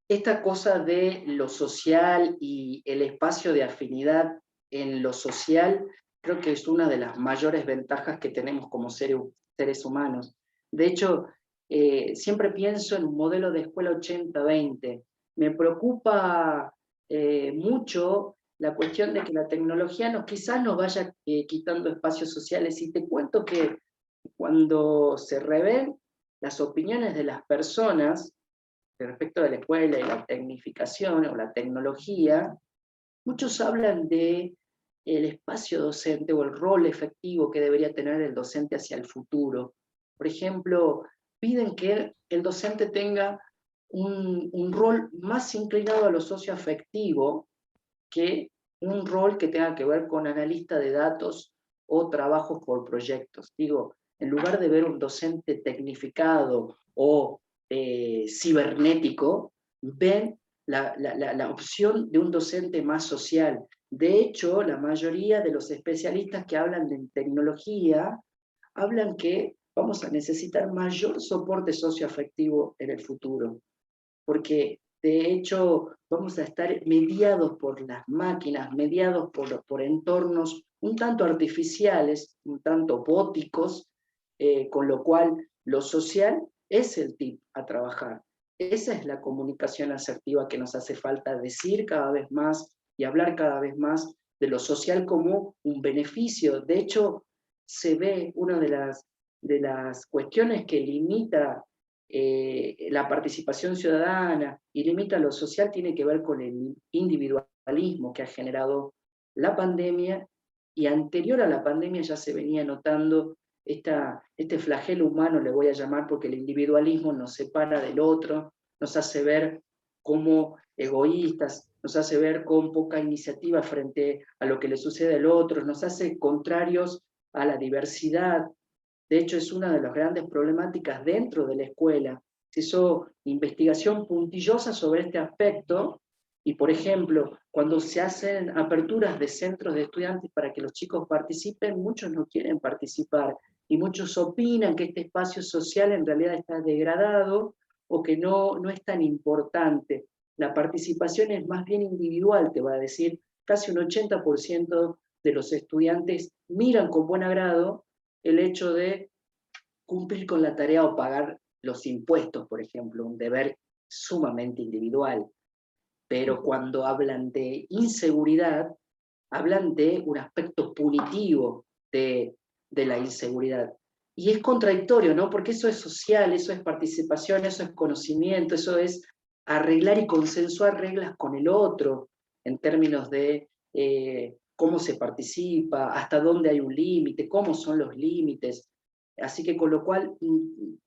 esta cosa de lo social y el espacio de afinidad en lo social, creo que es una de las mayores ventajas que tenemos como seres humanos. De hecho, siempre pienso en un modelo de escuela 80-20. Me preocupa mucho la cuestión de que la tecnología quizás nos vaya quitando espacios sociales. Y te cuento que cuando se reven las opiniones de las personas respecto de la escuela y la tecnificación o la tecnología, muchos hablan de el espacio docente o el rol efectivo que debería tener el docente hacia el futuro. Por ejemplo, piden que el docente tenga un rol más inclinado a lo socioafectivo que un rol que tenga que ver con analista de datos o trabajos por proyectos. Digo, en lugar de ver un docente tecnificado o cibernético, ven la opción de un docente más social. De hecho, la mayoría de los especialistas que hablan de tecnología hablan que vamos a necesitar mayor soporte socioafectivo en el futuro, porque de hecho vamos a estar mediados por las máquinas, mediados por entornos un tanto artificiales, un tanto bóticos, con lo cual lo social es el tip a trabajar. Esa es la comunicación asertiva que nos hace falta decir cada vez más y hablar cada vez más de lo social como un beneficio. De hecho, se ve una de las cuestiones que limita la participación ciudadana y limita lo social tiene que ver con el individualismo que ha generado la pandemia, y anterior a la pandemia ya se venía notando este flagelo humano, le voy a llamar, porque el individualismo nos separa del otro, nos hace ver como egoístas, nos hace ver con poca iniciativa frente a lo que le sucede al otro, nos hace contrarios a la diversidad. De hecho, es una de las grandes problemáticas dentro de la escuela. Se hizo investigación puntillosa sobre este aspecto y, por ejemplo, cuando se hacen aperturas de centros de estudiantes para que los chicos participen, muchos no quieren participar y muchos opinan que este espacio social en realidad está degradado o que no es tan importante. La participación es más bien individual, te va a decir, casi un 80% de los estudiantes miran con buen agrado el hecho de cumplir con la tarea o pagar los impuestos, por ejemplo, un deber sumamente individual. Pero cuando hablan de inseguridad, hablan de un aspecto punitivo de la inseguridad. Y es contradictorio, ¿no? Porque eso es social, eso es participación, eso es conocimiento, eso es arreglar y consensuar reglas con el otro, en términos de cómo se participa, hasta dónde hay un límite, cómo son los límites. Así que con lo cual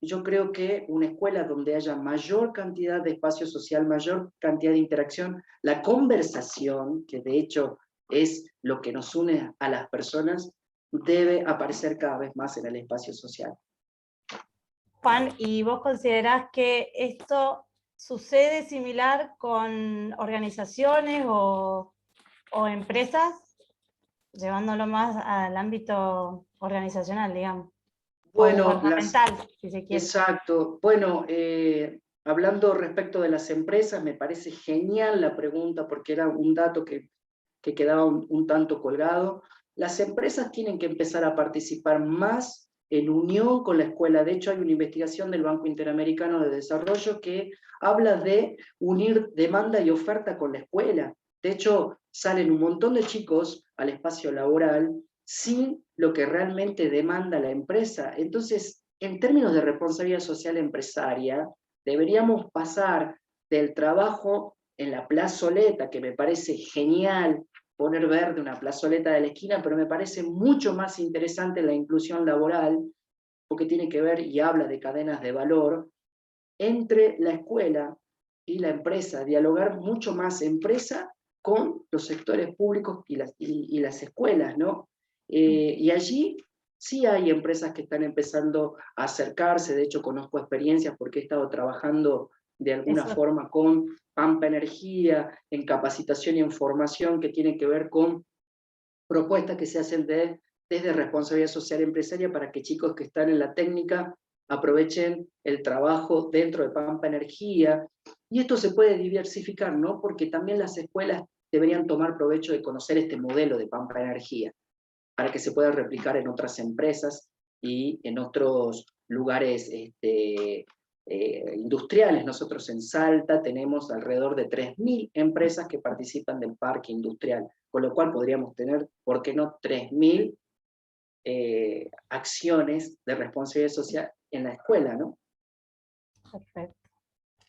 yo creo que una escuela donde haya mayor cantidad de espacio social, mayor cantidad de interacción, la conversación, que de hecho es lo que nos une a las personas, debe aparecer cada vez más en el espacio social. Juan, ¿y vos considerás que esto sucede similar con organizaciones o empresas, llevándolo más al ámbito organizacional, digamos? Bueno, o gubernamental, si se quiere. Exacto. Bueno, hablando respecto de las empresas, me parece genial la pregunta porque era un dato que quedaba un tanto colgado. Las empresas tienen que empezar a participar más en unión con la escuela. De hecho, hay una investigación del Banco Interamericano de Desarrollo que habla de unir demanda y oferta con la escuela. De hecho, salen un montón de chicos al espacio laboral sin lo que realmente demanda la empresa. Entonces, en términos de responsabilidad social empresaria, deberíamos pasar del trabajo en la plazoleta, que me parece genial poner verde una plazoleta de la esquina, pero me parece mucho más interesante la inclusión laboral, porque tiene que ver y habla de cadenas de valor, entre la escuela y la empresa, dialogar mucho más empresa con los sectores públicos y las escuelas, ¿no? Y allí sí hay empresas que están empezando a acercarse. De hecho conozco experiencias porque he estado trabajando de alguna forma con Pampa Energía, en capacitación y en formación que tiene que ver con propuestas que se hacen desde responsabilidad social empresaria para que chicos que están en la técnica aprovechen el trabajo dentro de Pampa Energía. Y esto se puede diversificar, ¿no? Porque también las escuelas deberían tomar provecho de conocer este modelo de Pampa Energía, para que se pueda replicar en otras empresas y en otros lugares industriales. Nosotros en Salta tenemos alrededor de 3.000 empresas que participan del parque industrial, con lo cual podríamos tener, ¿por qué no?, 3.000 acciones de responsabilidad social en la escuela, ¿no? Perfecto.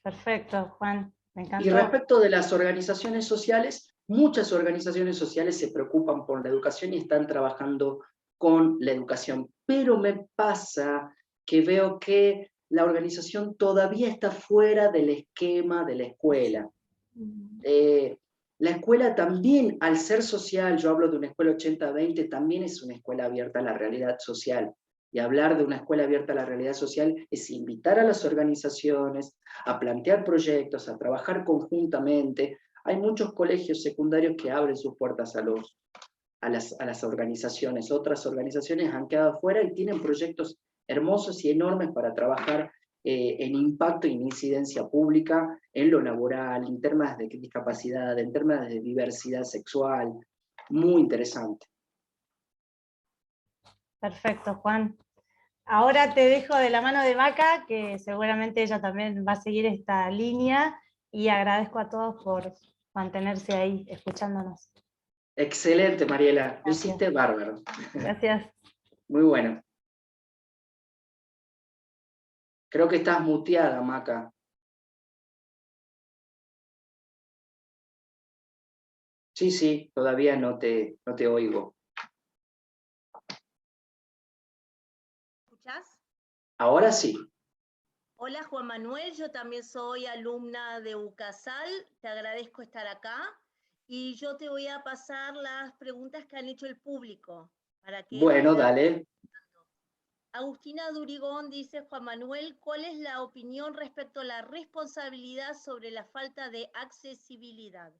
Perfecto, Juan. Me encantó. Y respecto de las organizaciones sociales, muchas organizaciones sociales se preocupan por la educación y están trabajando con la educación, pero me pasa que veo que la organización todavía está fuera del esquema de la escuela. La escuela también, al ser social, yo hablo de una escuela 80-20, también es una escuela abierta a la realidad social. Y hablar de una escuela abierta a la realidad social es invitar a las organizaciones a plantear proyectos, a trabajar conjuntamente. Hay muchos colegios secundarios que abren sus puertas a las organizaciones. Otras organizaciones han quedado fuera y tienen proyectos hermosos y enormes para trabajar en impacto y en incidencia pública, en lo laboral, en temas de discapacidad, en temas de diversidad sexual. Muy interesante. Perfecto, Juan. Ahora te dejo de la mano de Maca, que seguramente ella también va a seguir esta línea, y agradezco a todos por mantenerse ahí escuchándonos. Excelente, Mariela. Lo Gracias. hiciste bárbaro. Gracias. Muy bueno. Creo que estás muteada, Maca. Sí, todavía no te oigo. ¿Escuchás? Ahora sí. Hola Juan Manuel, yo también soy alumna de UCASAL, te agradezco estar acá y yo te voy a pasar las preguntas que han hecho el público. Para que Bueno, dale. Agustina Durigón dice: Juan Manuel, ¿cuál es la opinión respecto a la responsabilidad sobre la falta de accesibilidad?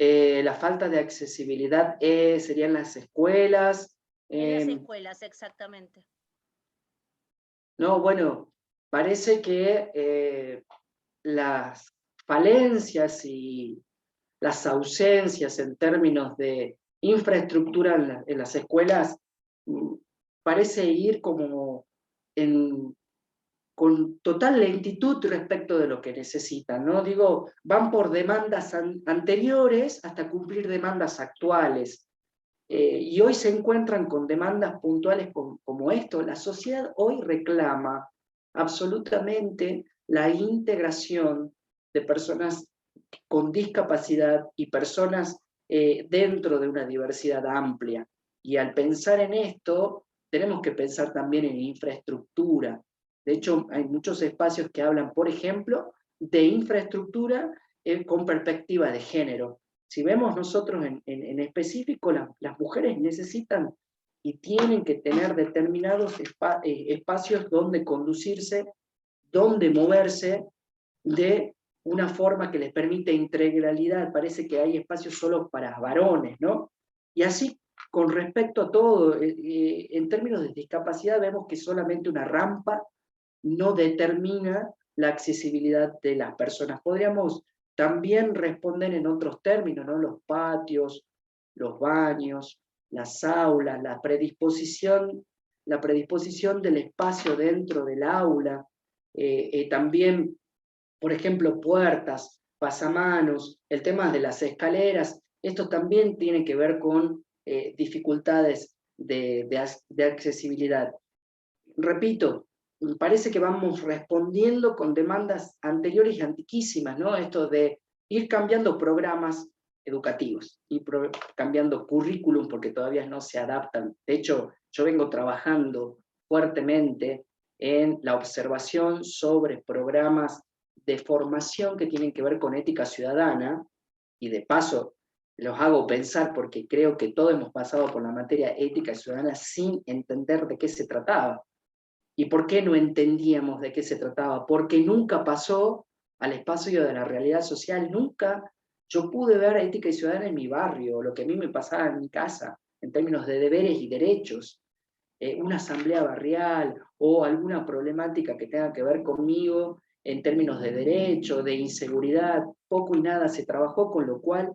La falta de accesibilidad serían las escuelas. En las escuelas, exactamente. No, bueno, parece que las falencias y las ausencias en términos de infraestructura en las escuelas parece ir como con total lentitud respecto de lo que necesitan, ¿no? Digo, van por demandas anteriores hasta cumplir demandas actuales. Y hoy se encuentran con demandas puntuales como esto. La sociedad hoy reclama absolutamente la integración de personas con discapacidad y personas dentro de una diversidad amplia. Y al pensar en esto, tenemos que pensar también en infraestructura. De hecho, hay muchos espacios que hablan, por ejemplo, de infraestructura con perspectiva de género. Si vemos nosotros en específico, las mujeres necesitan y tienen que tener determinados espacios donde conducirse, donde moverse de una forma que les permite integralidad. Parece que hay espacios solo para varones, ¿no? Y así, con respecto a todo, en términos de discapacidad, vemos que solamente una rampa no determina la accesibilidad de las personas. Podríamos también responder en otros términos, ¿no? Los patios, los baños, las aulas, la predisposición del espacio dentro del aula, también, por ejemplo, puertas, pasamanos, el tema de las escaleras, esto también tiene que ver con dificultades de accesibilidad. Repito, parece que vamos respondiendo con demandas anteriores y antiquísimas, ¿no? Esto de ir cambiando programas educativos, y cambiando currículum porque todavía no se adaptan. De hecho, yo vengo trabajando fuertemente en la observación sobre programas de formación que tienen que ver con ética ciudadana, y de paso los hago pensar porque creo que todos hemos pasado por la materia ética ciudadana sin entender de qué se trataba. ¿Y por qué no entendíamos de qué se trataba? Porque nunca pasó al espacio de la realidad social, nunca yo pude ver ética y ciudadana en mi barrio, lo que a mí me pasaba en mi casa, en términos de deberes y derechos, una asamblea barrial o alguna problemática que tenga que ver conmigo en términos de derecho, de inseguridad, poco y nada se trabajó, con lo cual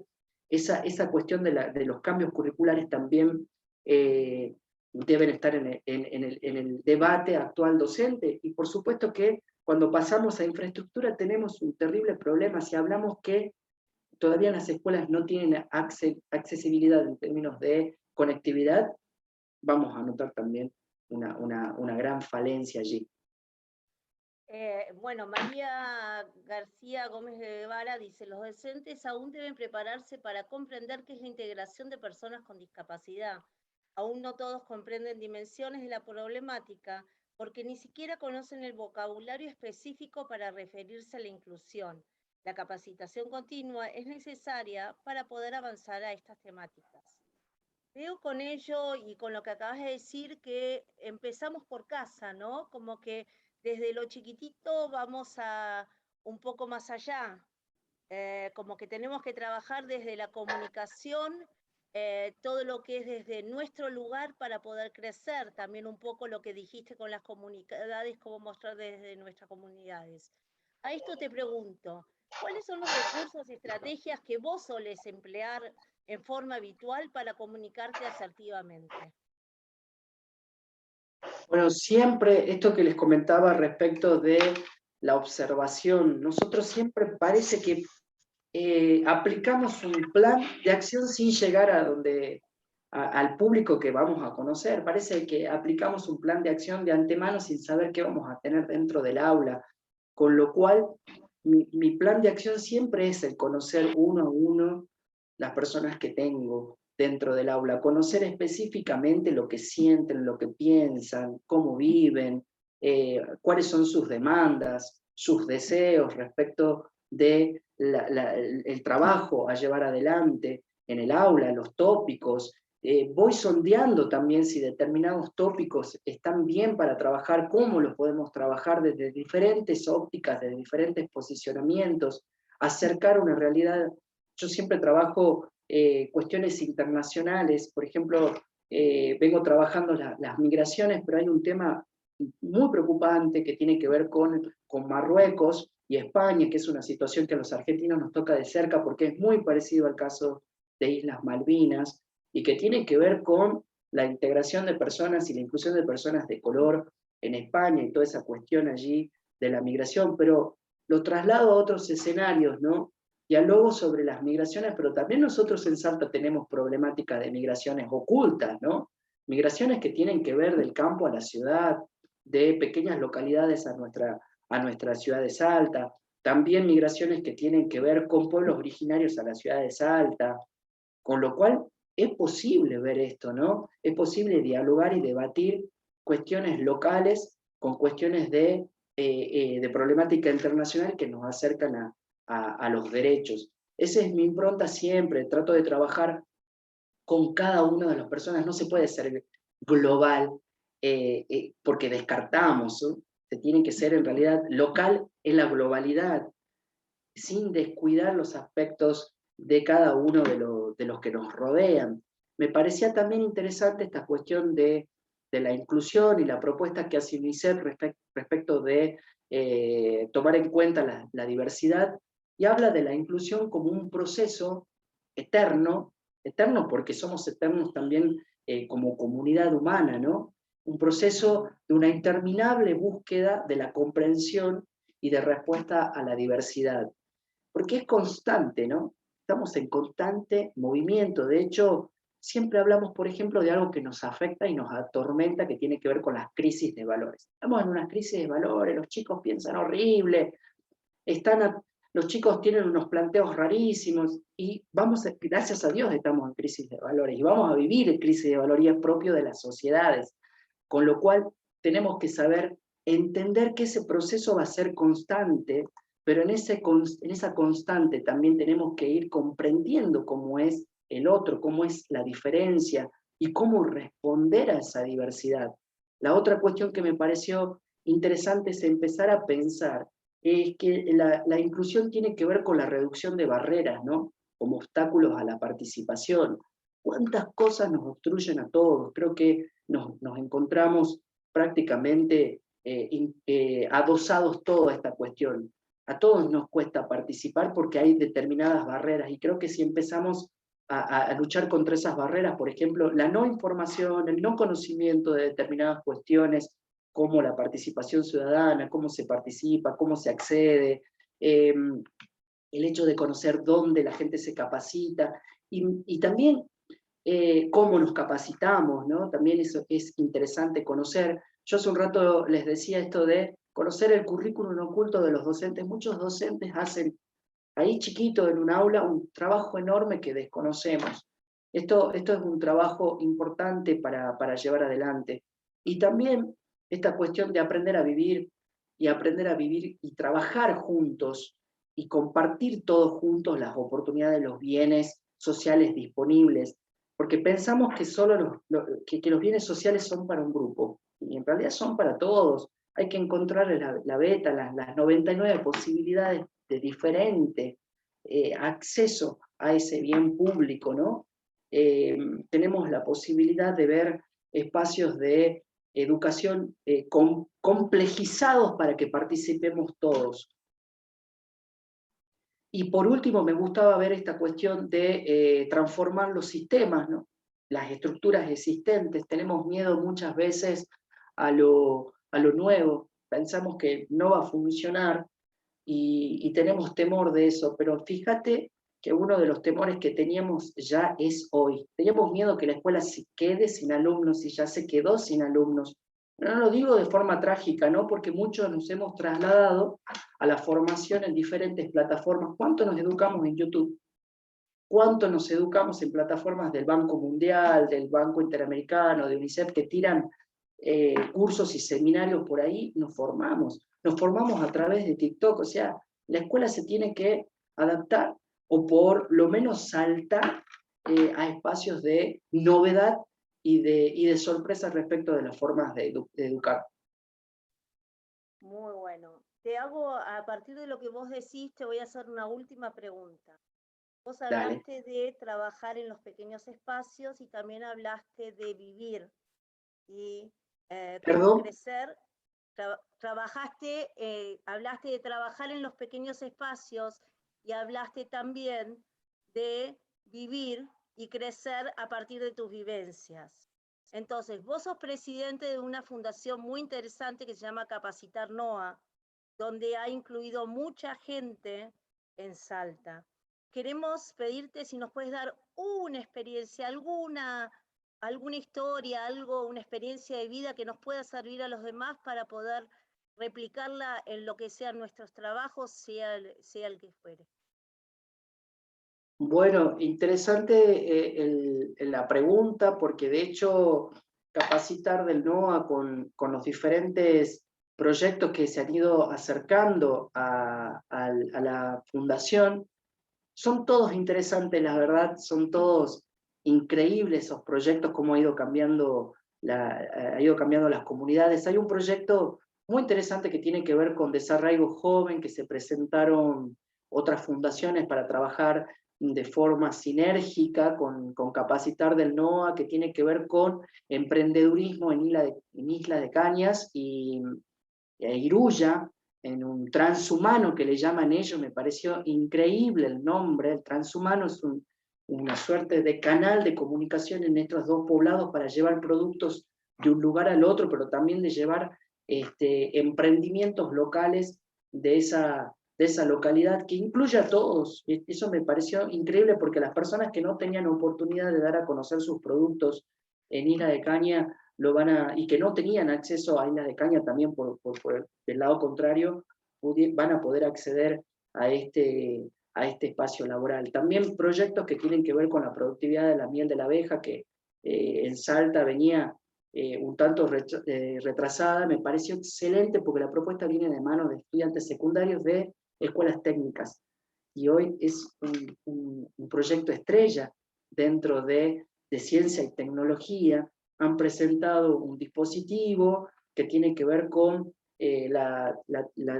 esa cuestión de los cambios curriculares también deben estar en el debate actual docente. Y por supuesto que cuando pasamos a infraestructura tenemos un terrible problema si hablamos que todavía las escuelas no tienen accesibilidad en términos de conectividad. Vamos a notar también una gran falencia allí. Bueno, María García Gómez de Guevara dice, los docentes aún deben prepararse para comprender qué es la integración de personas con discapacidad. Aún no todos comprenden dimensiones de la problemática porque ni siquiera conocen el vocabulario específico para referirse a la inclusión. La capacitación continua es necesaria para poder avanzar a estas temáticas. Veo con ello y con lo que acabas de decir que empezamos por casa, ¿no? Como que desde lo chiquitito vamos a un poco más allá, como que tenemos que trabajar desde la comunicación, todo lo que es desde nuestro lugar para poder crecer, también un poco lo que dijiste con las comunidades, cómo mostrar desde nuestras comunidades. A esto te pregunto, ¿cuáles son los recursos y estrategias que vos solés emplear en forma habitual para comunicarte asertivamente? Bueno, siempre esto que les comentaba respecto de la observación, nosotros siempre parece que aplicamos un plan de acción sin llegar al público que vamos a conocer. Parece que aplicamos un plan de acción de antemano sin saber qué vamos a tener dentro del aula, con lo cual mi plan de acción siempre es el conocer uno a uno las personas que tengo dentro del aula, conocer específicamente lo que sienten, lo que piensan, cómo viven, cuáles son sus demandas, sus deseos respecto de el trabajo a llevar adelante en el aula, los tópicos. Voy sondeando también si determinados tópicos están bien para trabajar, cómo los podemos trabajar desde diferentes ópticas, desde diferentes posicionamientos, acercar una realidad. Yo siempre trabajo cuestiones internacionales, por ejemplo, vengo trabajando las migraciones, pero hay un tema muy preocupante que tiene que ver con Marruecos y España, que es una situación que a los argentinos nos toca de cerca porque es muy parecido al caso de Islas Malvinas, y que tiene que ver con la integración de personas y la inclusión de personas de color en España y toda esa cuestión allí de la migración, pero lo traslado a otros escenarios, ¿no? Diálogo sobre las migraciones, pero también nosotros en Salta tenemos problemáticas de migraciones ocultas, ¿no? Migraciones que tienen que ver del campo a la ciudad, de pequeñas localidades a nuestra ciudad de Salta, también migraciones que tienen que ver con pueblos originarios a la ciudad de Salta, con lo cual es posible ver esto, ¿no? Es posible dialogar y debatir cuestiones locales con cuestiones de problemática internacional que nos acercan a los derechos. Esa es mi impronta siempre, trato de trabajar con cada una de las personas, no se puede ser global, porque descartamos, ¿no? Se tiene que ser en realidad local en la globalidad, sin descuidar los aspectos de cada uno de los que nos rodean. Me parecía también interesante esta cuestión de la inclusión y la propuesta que hace UNICEF respecto de tomar en cuenta la diversidad, y habla de la inclusión como un proceso eterno eternos porque somos eternos también como comunidad humana, ¿no? Un proceso de una interminable búsqueda de la comprensión y de respuesta a la diversidad. Porque es constante, ¿no? Estamos en constante movimiento. De hecho, siempre hablamos, por ejemplo, de algo que nos afecta y nos atormenta, que tiene que ver con las crisis de valores. Estamos en una crisis de valores, los chicos piensan horrible, los chicos tienen unos planteos rarísimos, y gracias a Dios estamos en crisis de valores, y vamos a vivir en crisis de valores propio de las sociedades, con lo cual tenemos que saber entender que ese proceso va a ser constante, pero en esa constante también tenemos que ir comprendiendo cómo es el otro, cómo es la diferencia, y cómo responder a esa diversidad. La otra cuestión que me pareció interesante es empezar a pensar es que la inclusión tiene que ver con la reducción de barreras, ¿no? Como obstáculos a la participación. ¿Cuántas cosas nos obstruyen a todos? Creo que nos encontramos prácticamente adosados toda esta cuestión. A todos nos cuesta participar porque hay determinadas barreras, y creo que si empezamos a luchar contra esas barreras, por ejemplo, la no información, el no conocimiento de determinadas cuestiones, como la participación ciudadana, cómo se participa, cómo se accede, el hecho de conocer dónde la gente se capacita, y también cómo nos capacitamos, ¿no? También eso es interesante conocer. Yo hace un rato les decía esto de conocer el currículum oculto de los docentes. Muchos docentes hacen ahí chiquito en un aula un trabajo enorme que desconocemos. Esto es un trabajo importante para llevar adelante. Y también esta cuestión de aprender a vivir y trabajar juntos y compartir todos juntos las oportunidades, los bienes sociales disponibles, porque pensamos que solo que los bienes sociales son para un grupo, y en realidad son para todos. Hay que encontrar la beta, las 99 posibilidades de diferente acceso a ese bien público, ¿no? Tenemos la posibilidad de ver espacios de educación complejizados para que participemos todos. Y por último, me gustaba ver esta cuestión de transformar los sistemas, ¿no? Las estructuras existentes. Tenemos miedo muchas veces a lo nuevo, pensamos que no va a funcionar, y tenemos temor de eso, pero fíjate que uno de los temores que teníamos ya es hoy. Teníamos miedo que la escuela se quede sin alumnos, y ya se quedó sin alumnos. No lo digo de forma trágica, ¿no? Porque muchos nos hemos trasladado a la formación en diferentes plataformas. ¿Cuánto nos educamos en YouTube? ¿Cuánto nos educamos en plataformas del Banco Mundial, del Banco Interamericano, de UNICEF, que tiran cursos y seminarios por ahí? Nos formamos a través de TikTok. O sea, la escuela se tiene que adaptar, o por lo menos saltar a espacios de novedad y de sorpresa respecto de las formas de educar. Muy bueno. Te hago, a partir de lo que vos decís, te voy a hacer una última pregunta. Vos hablaste de trabajar en los pequeños espacios, y también hablaste de vivir y cómo crecer. Hablaste de trabajar en los pequeños espacios, y hablaste también de vivir y crecer a partir de tus vivencias. Entonces, vos sos presidente de una fundación muy interesante que se llama Capacitar NOA, donde ha incluido mucha gente en Salta. Queremos pedirte si nos puedes dar una experiencia, alguna historia, una experiencia de vida que nos pueda servir a los demás para poder replicarla en lo que sean nuestros trabajos, sea el que fuere. Bueno, interesante la pregunta, porque de hecho Capacitar del NOA con los diferentes proyectos que se han ido acercando a la fundación, son todos interesantes, la verdad, son todos increíbles esos proyectos, cómo ha ido cambiando las comunidades. Hay un proyecto muy interesante que tiene que ver con desarraigo joven, que se presentaron otras fundaciones para trabajar de forma sinérgica con Capacitar del NOA, que tiene que ver con emprendedurismo en Isla de Cañas y Iruya, en un transhumano que le llaman ellos. Me pareció increíble el nombre. El transhumano es una suerte de canal de comunicación en estos dos poblados para llevar productos de un lugar al otro, pero también de llevar emprendimientos locales de esa localidad, que incluye a todos. Eso me pareció increíble, porque las personas que no tenían oportunidad de dar a conocer sus productos en Isla de Caña, y que no tenían acceso a Isla de Caña también por el lado contrario, van a poder acceder a este espacio laboral. También proyectos que tienen que ver con la productividad de la miel de la abeja, que en Salta venía un tanto retrasada. Me pareció excelente, porque la propuesta viene de manos de estudiantes secundarios de escuelas técnicas, y hoy es un proyecto estrella dentro de ciencia y tecnología. Han presentado un dispositivo que tiene que ver con la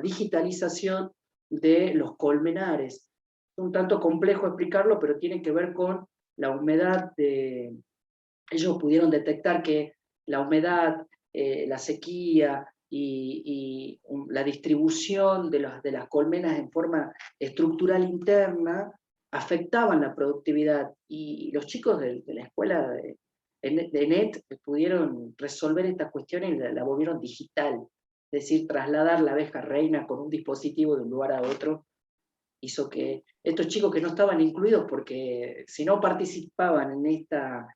digitalización de los colmenares. Es un tanto complejo explicarlo, pero tiene que ver con la humedad. Ellos pudieron detectar que la humedad, la sequía y la distribución de las colmenas en forma estructural interna afectaban la productividad, y los chicos de la escuela de NET pudieron resolver esta cuestión y la volvieron digital. Es decir, trasladar la abeja reina con un dispositivo de un lugar a otro hizo que estos chicos, que no estaban incluidos, porque si no participaban en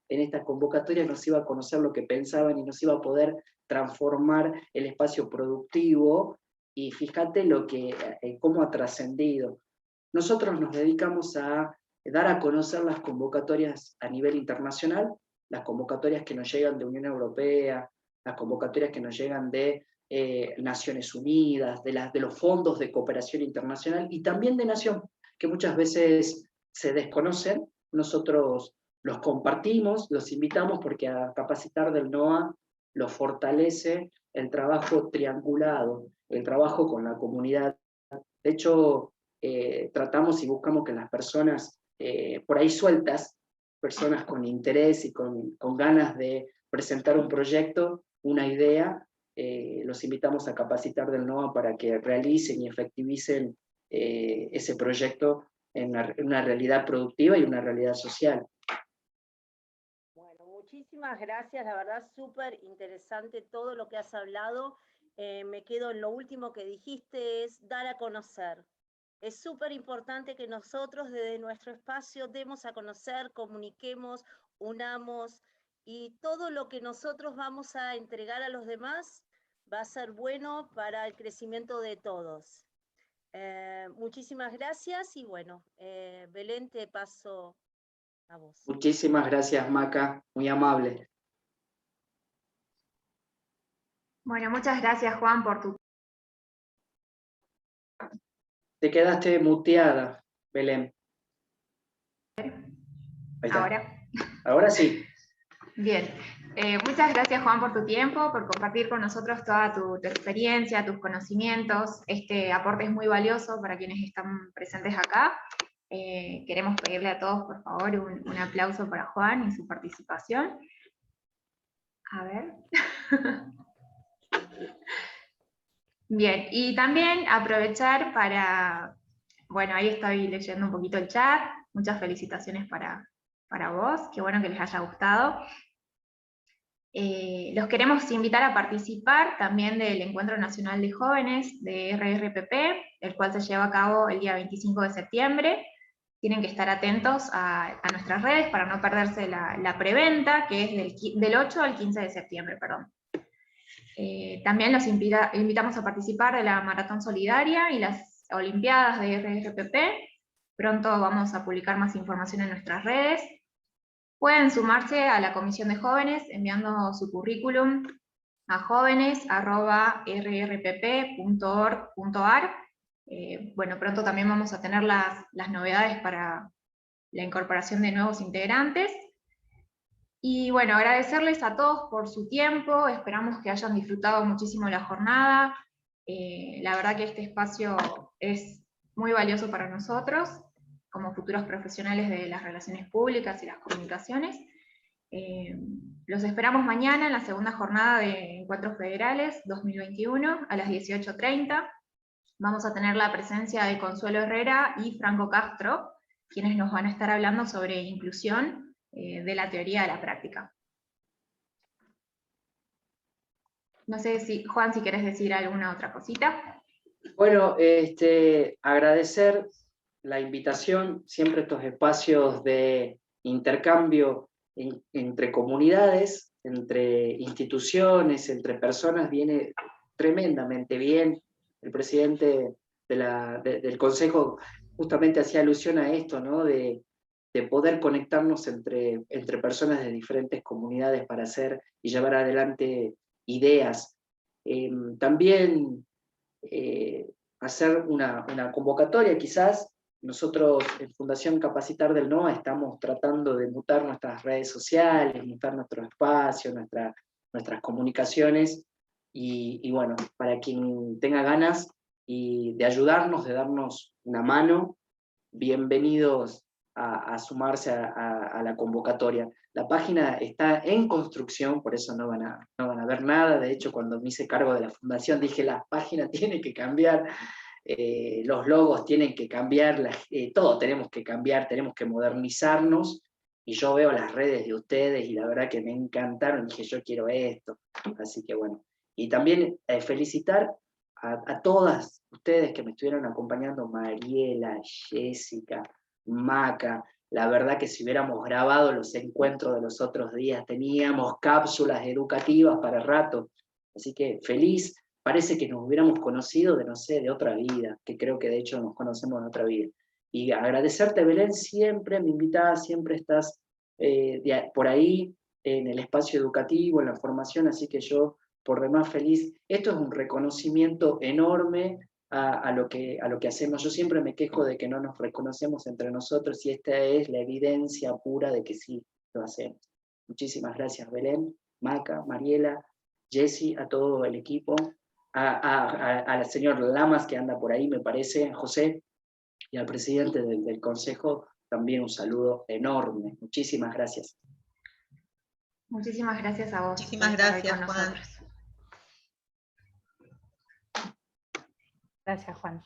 esta convocatoria, no se iba a conocer lo que pensaban y no se iba a poder transformar el espacio productivo. Y fíjate cómo ha trascendido. Nosotros nos dedicamos a dar a conocer las convocatorias a nivel internacional, las convocatorias que nos llegan de Unión Europea, las convocatorias que nos llegan de Naciones Unidas, de los fondos de cooperación internacional, y también de Nación, que muchas veces se desconocen. Nosotros los compartimos, los invitamos, porque a Capacitar del NOA los fortalece el trabajo triangulado, el trabajo con la comunidad. De hecho, tratamos y buscamos que las personas por ahí sueltas, personas con interés y con ganas de presentar un proyecto, una idea, los invitamos a Capacitar del NOA para que realicen y efectivicen ese proyecto en una realidad productiva y una realidad social. Bueno, muchísimas gracias, la verdad súper interesante todo lo que has hablado. Me quedo en lo último que dijiste, es dar a conocer. Es súper importante que nosotros desde nuestro espacio demos a conocer, comuniquemos, unamos, y todo lo que nosotros vamos a entregar a los demás va a ser bueno para el crecimiento de todos. Muchísimas gracias, y bueno, Belén, te paso a vos. Muchísimas gracias, Maca, muy amable. Bueno, muchas gracias, Juan, por tu... Te quedaste muteada, Belén. Ahí está. Ahora sí. Bien. Muchas gracias, Juan, por tu tiempo, por compartir con nosotros toda tu experiencia, tus conocimientos. Este aporte es muy valioso para quienes están presentes acá. Queremos pedirle a todos, por favor, un aplauso para Juan y su participación. A ver. Bien, y también aprovechar para... Bueno, ahí estoy leyendo un poquito el chat. Muchas felicitaciones para vos. Qué bueno que les haya gustado. Los queremos invitar a participar también del Encuentro Nacional de Jóvenes de RRPP, el cual se lleva a cabo el día 25 de septiembre. Tienen que estar atentos a nuestras redes para no perderse la preventa, que es del 8 al 15 de septiembre, perdón. También los invitamos a participar de la Maratón Solidaria y las Olimpiadas de RRPP. Pronto vamos a publicar más información en nuestras redes. Pueden sumarse a la Comisión de Jóvenes enviando su currículum a jóvenes@rrpp.org.ar. Bueno, pronto también vamos a tener las novedades para la incorporación de nuevos integrantes. Y bueno, agradecerles a todos por su tiempo, esperamos que hayan disfrutado muchísimo la jornada. La verdad que este espacio es muy valioso para nosotros, como futuros profesionales de las relaciones públicas y las comunicaciones. Los esperamos mañana en la segunda jornada de Encuentros Federales 2021 a las 18:30. Vamos a tener la presencia de Consuelo Herrera y Franco Castro, quienes nos van a estar hablando sobre inclusión de la teoría a la práctica. No sé si, Juan, si querés decir alguna otra cosita. Bueno, agradecer la invitación, siempre estos espacios de intercambio entre comunidades, entre instituciones, entre personas, viene tremendamente bien. El presidente del Consejo justamente hacía alusión a esto, ¿no? De poder conectarnos entre personas de diferentes comunidades para hacer y llevar adelante ideas. También hacer una convocatoria, quizás. Nosotros en Fundación Capacitar del NOA estamos tratando de mutar nuestras redes sociales, mutar nuestro espacio, nuestras comunicaciones, y bueno, para quien tenga ganas y de ayudarnos, de darnos una mano, bienvenidos a sumarse a la convocatoria. La página está en construcción, por eso no van a ver nada. De hecho, cuando me hice cargo de la fundación dije, la página tiene que cambiar, los logos tienen que cambiar, todo tenemos que cambiar, tenemos que modernizarnos, y yo veo las redes de ustedes y la verdad que me encantaron, dije, yo quiero esto. Así que bueno, y también felicitar a todas ustedes que me estuvieron acompañando, Mariela, Jessica, Maca. La verdad que si hubiéramos grabado los encuentros de los otros días, teníamos cápsulas educativas para rato. Así que feliz, parece que nos hubiéramos conocido de, no sé, de otra vida, que creo que de hecho nos conocemos de otra vida. Y agradecerte, Belén, siempre me invitás, siempre estás por ahí en el espacio educativo, en la formación, así que yo por demás feliz. Esto es un reconocimiento enorme a lo que hacemos. Yo siempre me quejo de que no nos reconocemos entre nosotros, y esta es la evidencia pura de que sí lo hacemos. Muchísimas gracias, Belén, Maca, Mariela, Jessy, a todo el equipo, al señor Lamas que anda por ahí, me parece, José, y al presidente del Consejo también un saludo enorme. Muchísimas gracias. Muchísimas gracias a vos. Muchísimas por estar hoy gracias, con Juan. nosotros. Gracias, Juan.